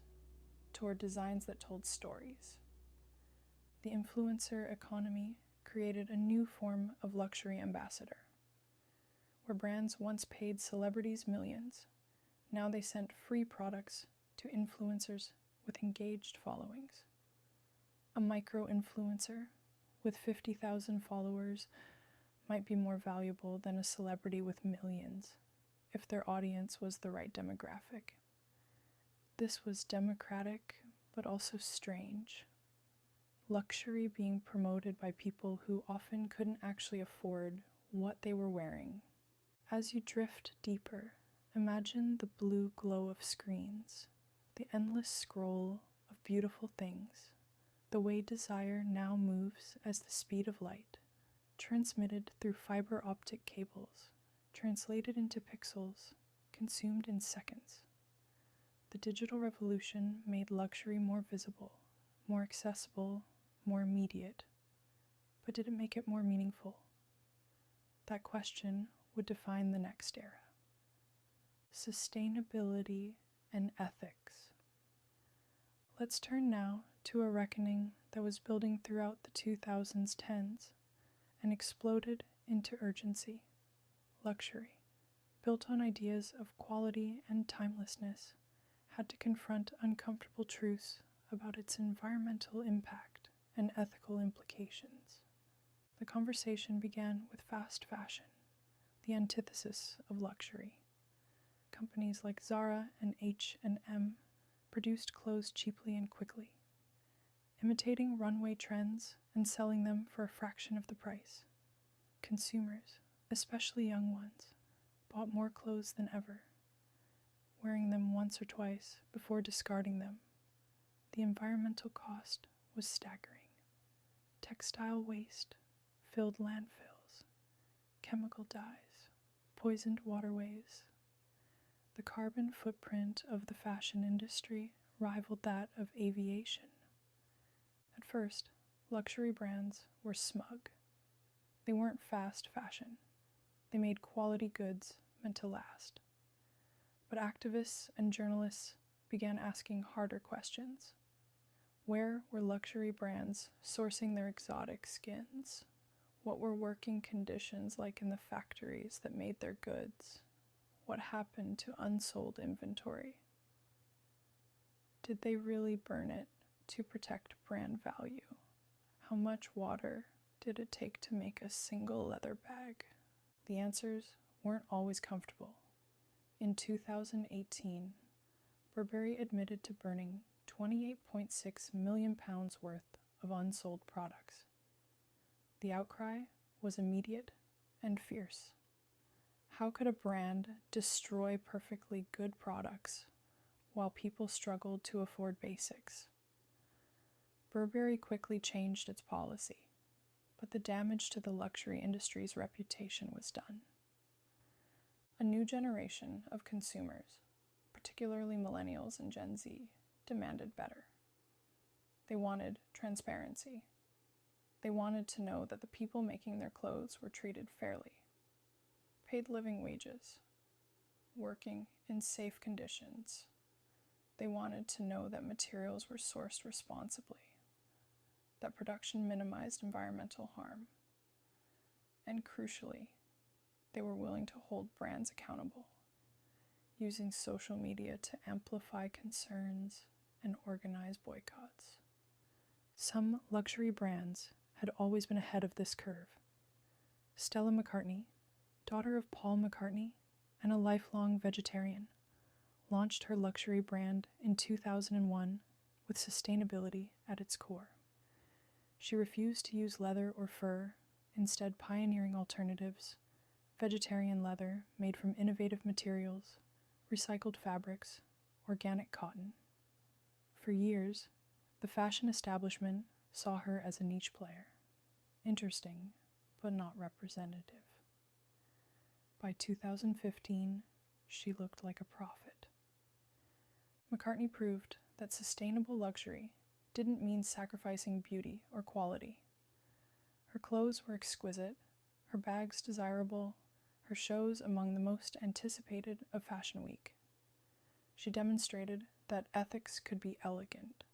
toward designs that told stories. The influencer economy created a new form of luxury ambassador. Where brands once paid celebrities millions, now they sent free products to influencers with engaged followings. A micro-influencer with 50,000 followers might be more valuable than a celebrity with millions if their audience was the right demographic. This was democratic, but also strange. Luxury being promoted by people who often couldn't actually afford what they were wearing. As you drift deeper, imagine the blue glow of screens, the endless scroll of beautiful things, the way desire now moves as the speed of light, transmitted through fiber optic cables, translated into pixels, consumed in seconds. The digital revolution made luxury more visible, more accessible, more immediate. But did it make it more meaningful? That question would define the next era. Sustainability and ethics. Let's turn now to a reckoning that was building throughout the 2010s and exploded into urgency. Luxury, built on ideas of quality and timelessness, had to confront uncomfortable truths about its environmental impact and ethical implications. The conversation began with fast fashion, the antithesis of luxury. Companies like Zara and H&M produced clothes cheaply and quickly, imitating runway trends and selling them for a fraction of the price. Consumers, especially young ones, bought more clothes than ever, wearing them once or twice before discarding them. The environmental cost was staggering. Textile waste filled landfills, chemical dyes, poisoned waterways. The carbon footprint of the fashion industry rivaled that of aviation. At first, luxury brands were smug. They weren't fast fashion. They made quality goods meant to last. But activists and journalists began asking harder questions. Where were luxury brands sourcing their exotic skins? What were working conditions like in the factories that made their goods? What happened to unsold inventory? Did they really burn it to protect brand value? How much water did it take to make a single leather bag? The answers weren't always comfortable. In 2018, Burberry admitted to burning 28.6 million pounds worth of unsold products. The outcry was immediate and fierce. How could a brand destroy perfectly good products while people struggled to afford basics? Burberry quickly changed its policy, but the damage to the luxury industry's reputation was done. A new generation of consumers, particularly millennials and Gen Z, demanded better. They wanted transparency. They wanted to know that the people making their clothes were treated fairly, paid living wages, working in safe conditions. They wanted to know that materials were sourced responsibly, that production minimized environmental harm. And crucially, they were willing to hold brands accountable, using social media to amplify concerns and organize boycotts. Some luxury brands had always been ahead of this curve. Stella McCartney, daughter of Paul McCartney and a lifelong vegetarian, launched her luxury brand in 2001 with sustainability at its core. She refused to use leather or fur, instead pioneering alternatives, vegetarian leather made from innovative materials, recycled fabrics, organic cotton. For years, the fashion establishment saw her as a niche player, interesting but not representative. By 2015, she looked like a prophet. McCartney proved that sustainable luxury didn't mean sacrificing beauty or quality. Her clothes were exquisite, her bags desirable, her shows among the most anticipated of Fashion Week. She demonstrated that ethics could be elegant,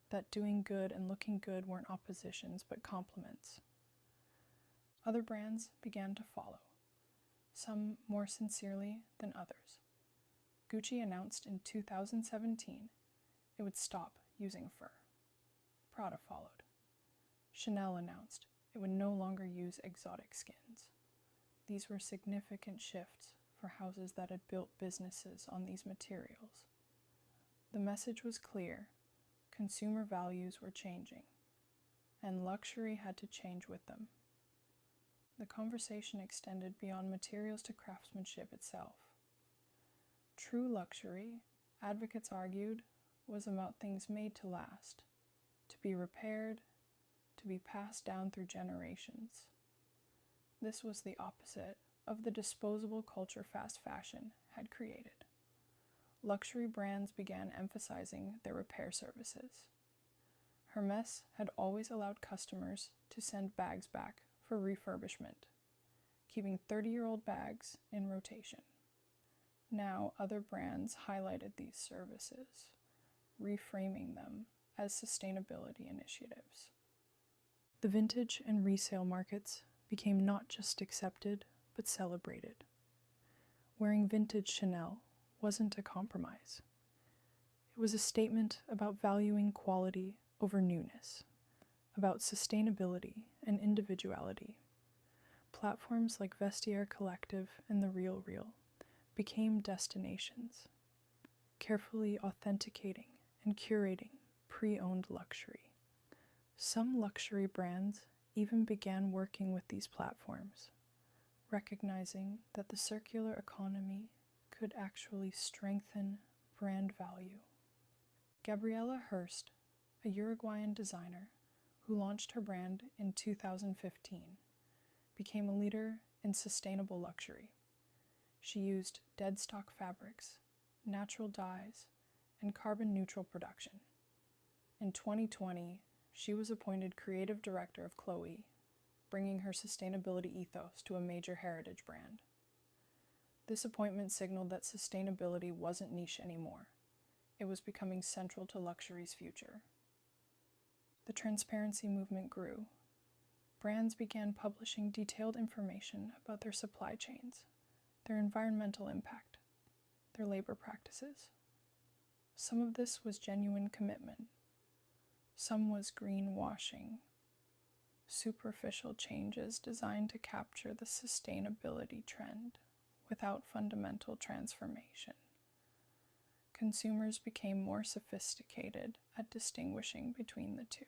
that doing good and looking good weren't oppositions but complements. Other brands began to follow, some more sincerely than others. Gucci announced in 2017 it would stop using fur. Prada followed. Chanel announced it would no longer use exotic skins. These were significant shifts for houses that had built businesses on these materials. The message was clear: consumer values were changing, and luxury had to change with them. The conversation extended beyond materials to craftsmanship itself. True luxury, advocates argued, was about things made to last, to be repaired, to be passed down through generations. This was the opposite of the disposable culture fast fashion had created. Luxury brands began emphasizing their repair services. Hermès had always allowed customers to send bags back for refurbishment, keeping 30-year-old bags in rotation. Now other brands highlighted these services, reframing them as sustainability initiatives. The vintage and resale markets became not just accepted, but celebrated. Wearing vintage Chanel wasn't a compromise. It was a statement about valuing quality over newness, about sustainability and individuality. Platforms like Vestiaire Collective and The Real Real became destinations, carefully authenticating and curating pre-owned luxury. Some luxury brands even began working with these platforms, recognizing that the circular economy could actually strengthen brand value. Gabriela Hearst, a Uruguayan designer who launched her brand in 2015, became a leader in sustainable luxury. She used dead stock fabrics, natural dyes, and carbon-neutral production. In 2020, she was appointed creative director of Chloe, bringing her sustainability ethos to a major heritage brand. This appointment signaled that sustainability wasn't niche anymore. It was becoming central to luxury's future. The transparency movement grew. Brands began publishing detailed information about their supply chains, their environmental impact, their labor practices. Some of this was genuine commitment. Some was greenwashing, superficial changes designed to capture the sustainability trend without fundamental transformation. Consumers became more sophisticated at distinguishing between the two.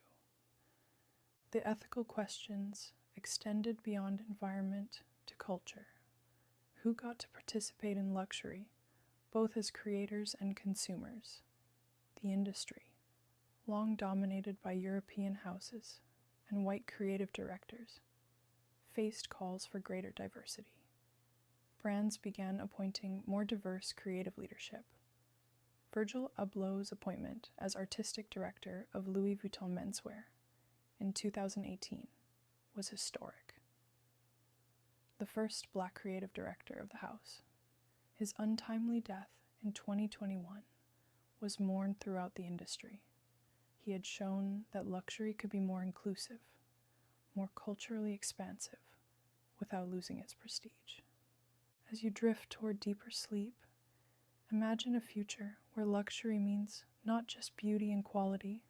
The ethical questions extended beyond environment to culture. Who got to participate in luxury, both as creators and consumers? The industry, long dominated by European houses and white creative directors, faced calls for greater diversity. Brands began appointing more diverse creative leadership. Virgil Abloh's appointment as artistic director of Louis Vuitton menswear in 2018 was historic. The first Black creative director of the house. His untimely death in 2021 was mourned throughout the industry. He had shown that luxury could be more inclusive, more culturally expansive, without losing its prestige. As you drift toward deeper sleep, imagine a future where luxury means not just beauty and quality,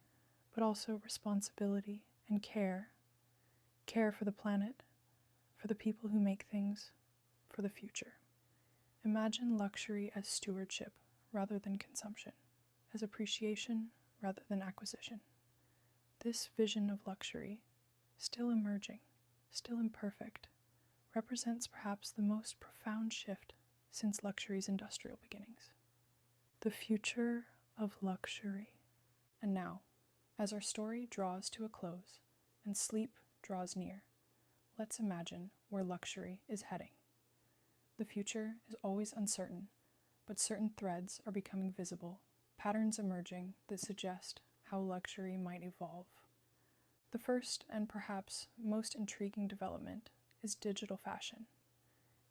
but also responsibility and care. Care for the planet, for the people who make things, for the future. Imagine luxury as stewardship rather than consumption, as appreciation rather than acquisition. This vision of luxury, still emerging, still imperfect, represents perhaps the most profound shift since luxury's industrial beginnings. The future of luxury. And now, as our story draws to a close and sleep draws near, let's imagine where luxury is heading. The future is always uncertain, but certain threads are becoming visible, patterns emerging that suggest how luxury might evolve. The first and perhaps most intriguing development is digital fashion.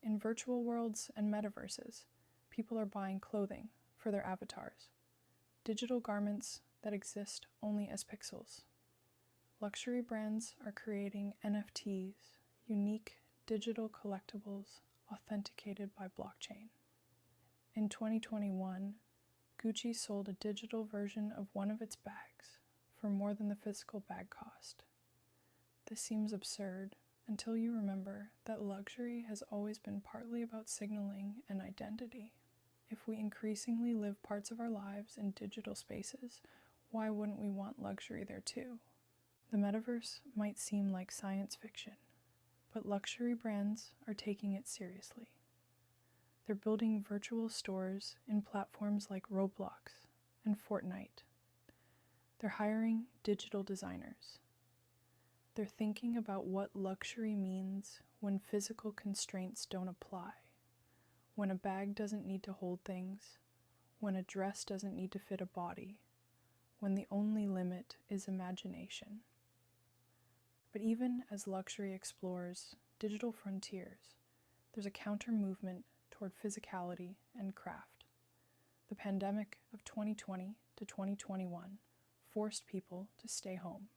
In virtual worlds and metaverses, people are buying clothing for their avatars, digital garments that exist only as pixels. Luxury brands are creating NFTs, unique digital collectibles authenticated by blockchain. In 2021, Gucci sold a digital version of one of its bags for more than the physical bag cost. This seems absurd until you remember that luxury has always been partly about signaling an identity. If we increasingly live parts of our lives in digital spaces, why wouldn't we want luxury there too? The metaverse might seem like science fiction, but luxury brands are taking it seriously. They're building virtual stores in platforms like Roblox and Fortnite. They're hiring digital designers. They're thinking about what luxury means when physical constraints don't apply, when a bag doesn't need to hold things, when a dress doesn't need to fit a body, when the only limit is imagination. But even as luxury explores digital frontiers, there's a counter-movement toward physicality and craft. The pandemic of 2020 to 2021 forced people to stay home,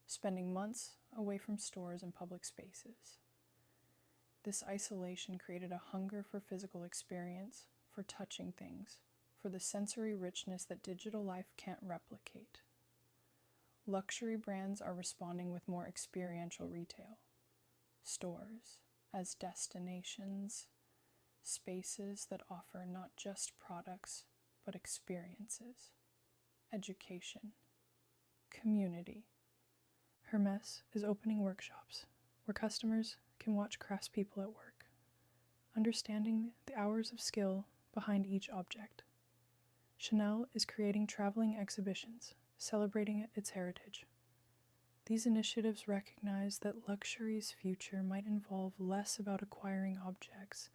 spending months away from stores and public spaces. This isolation created a hunger for physical experience, for touching things, for the sensory richness that digital life can't replicate. Luxury brands are responding with more experiential retail. Stores as destinations, spaces that offer not just products, but experiences, education, community. Hermès is opening workshops where customers can watch craftspeople at work, understanding the hours of skill behind each object. Chanel is creating traveling exhibitions, celebrating its heritage. These initiatives recognize that luxury's future might involve less about acquiring objects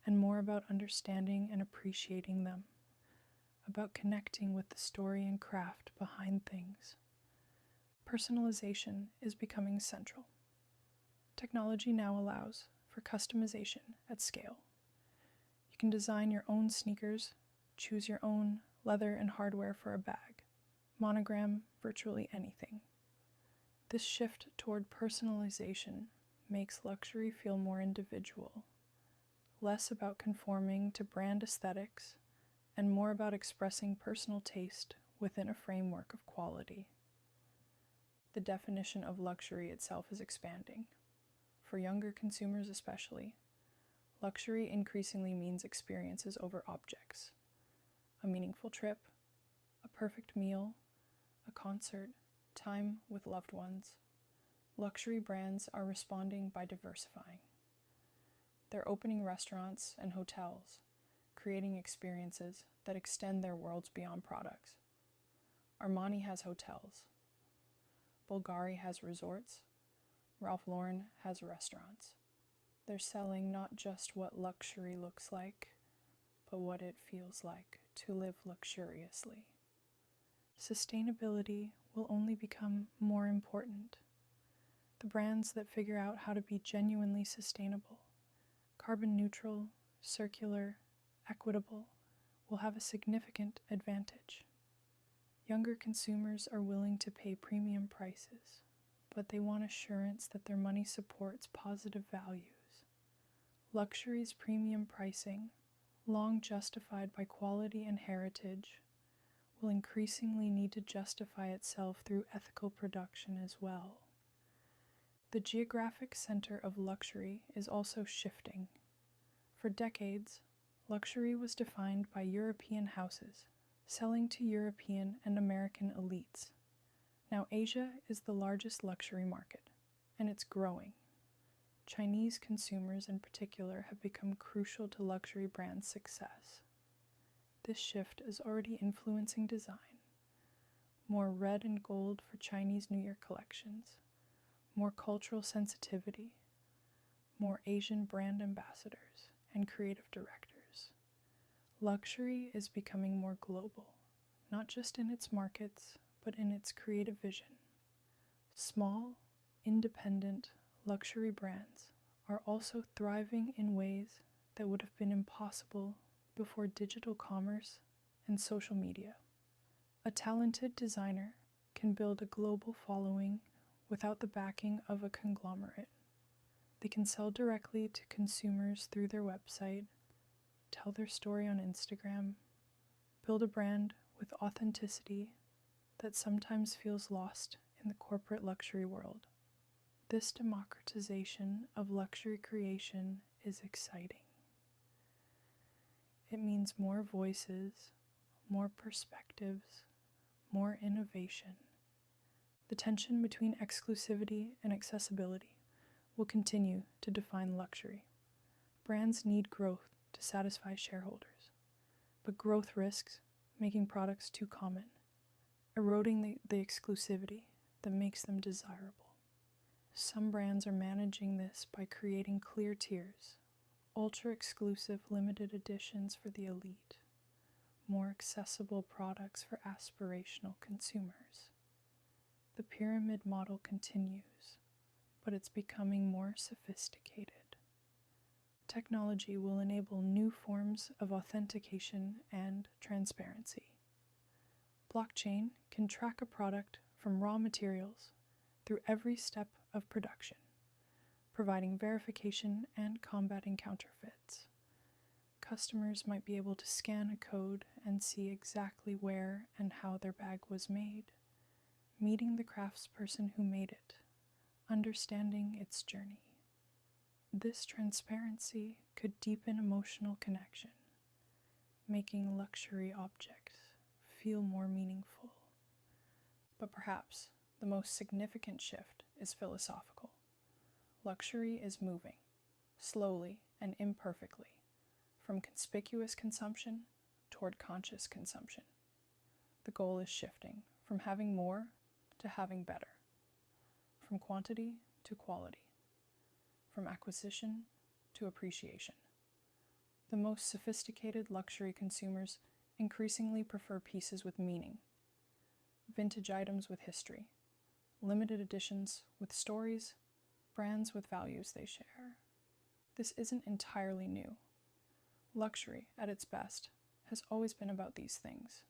and more about understanding and appreciating them, about connecting with the story and craft behind things. Personalization is becoming central. Technology now allows for customization at scale. You can design your own sneakers, choose your own leather and hardware for a bag, monogram virtually anything. This shift toward personalization makes luxury feel more individual, less about conforming to brand aesthetics, and more about expressing personal taste within a framework of quality. The definition of luxury itself is expanding. For younger consumers especially, luxury increasingly means experiences over objects. A meaningful trip, a perfect meal, a concert, time with loved ones. Luxury brands are responding by diversifying. They're opening restaurants and hotels, creating experiences that extend their worlds beyond products. Armani has hotels. Bulgari has resorts. Ralph Lauren has restaurants. They're selling not just what luxury looks like, but what it feels like to live luxuriously. Sustainability will only become more important. The brands that figure out how to be genuinely sustainable, carbon neutral, circular, equitable, will have a significant advantage. Younger consumers are willing to pay premium prices, but they want assurance that their money supports positive values. Luxury's premium pricing, long justified by quality and heritage, will increasingly need to justify itself through ethical production as well. The geographic center of luxury is also shifting. For decades, luxury was defined by European houses, selling to European and American elites. Now Asia is the largest luxury market, and it's growing. Chinese consumers in particular have become crucial to luxury brands' success. This shift is already influencing design. More red and gold for Chinese New Year collections, more cultural sensitivity, more Asian brand ambassadors and creative directors. Luxury is becoming more global, not just in its markets, but in its creative vision. Small, independent luxury brands are also thriving in ways that would have been impossible before digital commerce and social media. A talented designer can build a global following without the backing of a conglomerate. They can sell directly to consumers through their website, tell their story on Instagram, build a brand with authenticity that sometimes feels lost in the corporate luxury world. This democratization of luxury creation is exciting. It means more voices, more perspectives, more innovation. The tension between exclusivity and accessibility will continue to define luxury. Brands need growth to satisfy shareholders, but growth risks making products too common, eroding the exclusivity that makes them desirable. Some brands are managing this by creating clear tiers, ultra-exclusive limited editions for the elite, more accessible products for aspirational consumers. The pyramid model continues, but it's becoming more sophisticated. Technology will enable new forms of authentication and transparency. Blockchain can track a product from raw materials through every step of production, providing verification and combating counterfeits. Customers might be able to scan a code and see exactly where and how their bag was made, meeting the craftsperson who made it, understanding its journey. This transparency could deepen emotional connection, making luxury objects feel more meaningful. But perhaps the most significant shift is philosophical. Luxury is moving, slowly and imperfectly, from conspicuous consumption toward conscious consumption. The goal is shifting from having more to having better, from quantity to quality, from acquisition to appreciation. The most sophisticated luxury consumers increasingly prefer pieces with meaning, vintage items with history, limited editions with stories, brands with values they share. This isn't entirely new. Luxury, at its best, has always been about these things.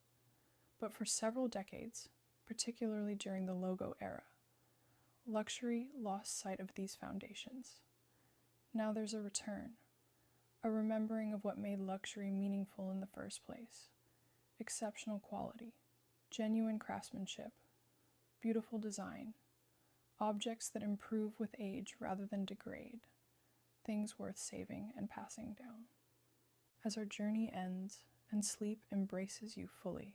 But for several decades, particularly during the logo era, luxury lost sight of these foundations. Now there's a return, a remembering of what made luxury meaningful in the first place. Exceptional quality, genuine craftsmanship, beautiful design, objects that improve with age rather than degrade, things worth saving and passing down. As our journey ends and sleep embraces you fully,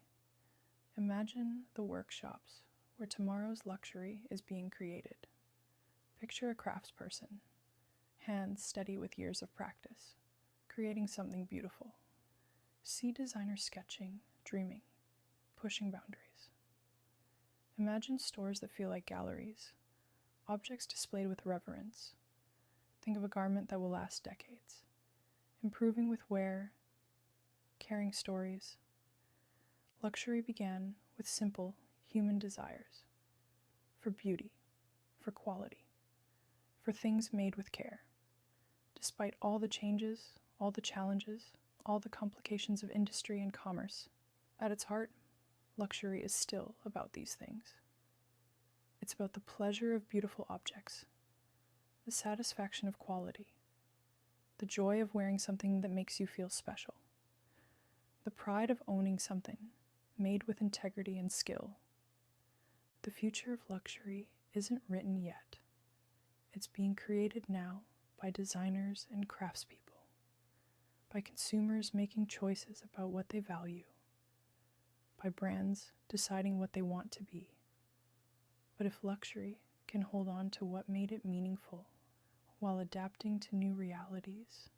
imagine the workshops where tomorrow's luxury is being created. Picture a craftsperson, hands steady with years of practice, creating something beautiful. See designers sketching, dreaming, pushing boundaries. Imagine stores that feel like galleries, objects displayed with reverence. Think of a garment that will last decades, improving with wear, carrying stories. Luxury began with simple human desires, for beauty, for quality, for things made with care. Despite all the changes, all the challenges, all the complications of industry and commerce, at its heart, luxury is still about these things. It's about the pleasure of beautiful objects, the satisfaction of quality, the joy of wearing something that makes you feel special, the pride of owning something made with integrity and skill. The future of luxury isn't written yet. It's being created now by designers and craftspeople, by consumers making choices about what they value, by brands deciding what they want to be. But if luxury can hold on to what made it meaningful while adapting to new realities,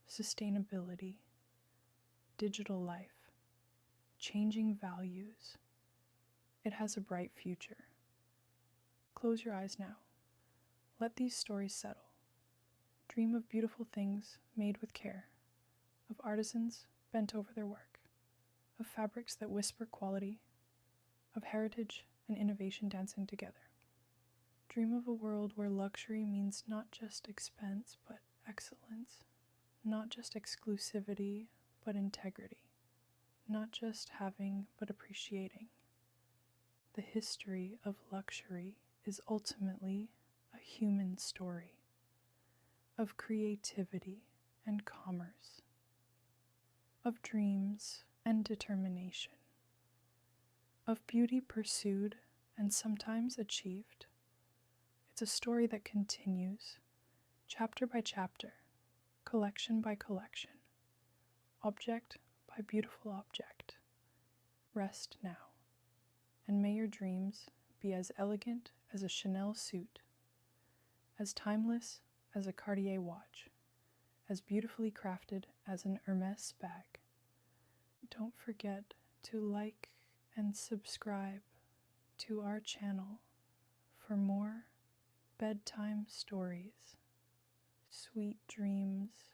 sustainability, digital life, changing values, it has a bright future. Close your eyes now. Let these stories settle. Dream of beautiful things made with care, of artisans bent over their work, of fabrics that whisper quality, of heritage and innovation dancing together. Dream of a world where luxury means not just expense, but excellence, not just exclusivity, but integrity, not just having, but appreciating. The history of luxury is ultimately a human story of creativity and commerce, of dreams and determination, of beauty pursued and sometimes achieved. It's a story that continues, chapter by chapter, collection by collection, object by beautiful object. Rest now, and may your dreams be as elegant as a Chanel suit, as timeless as a Cartier watch, as beautifully crafted as an Hermès bag. Don't forget to like and subscribe to our channel for more bedtime stories, sweet dreams,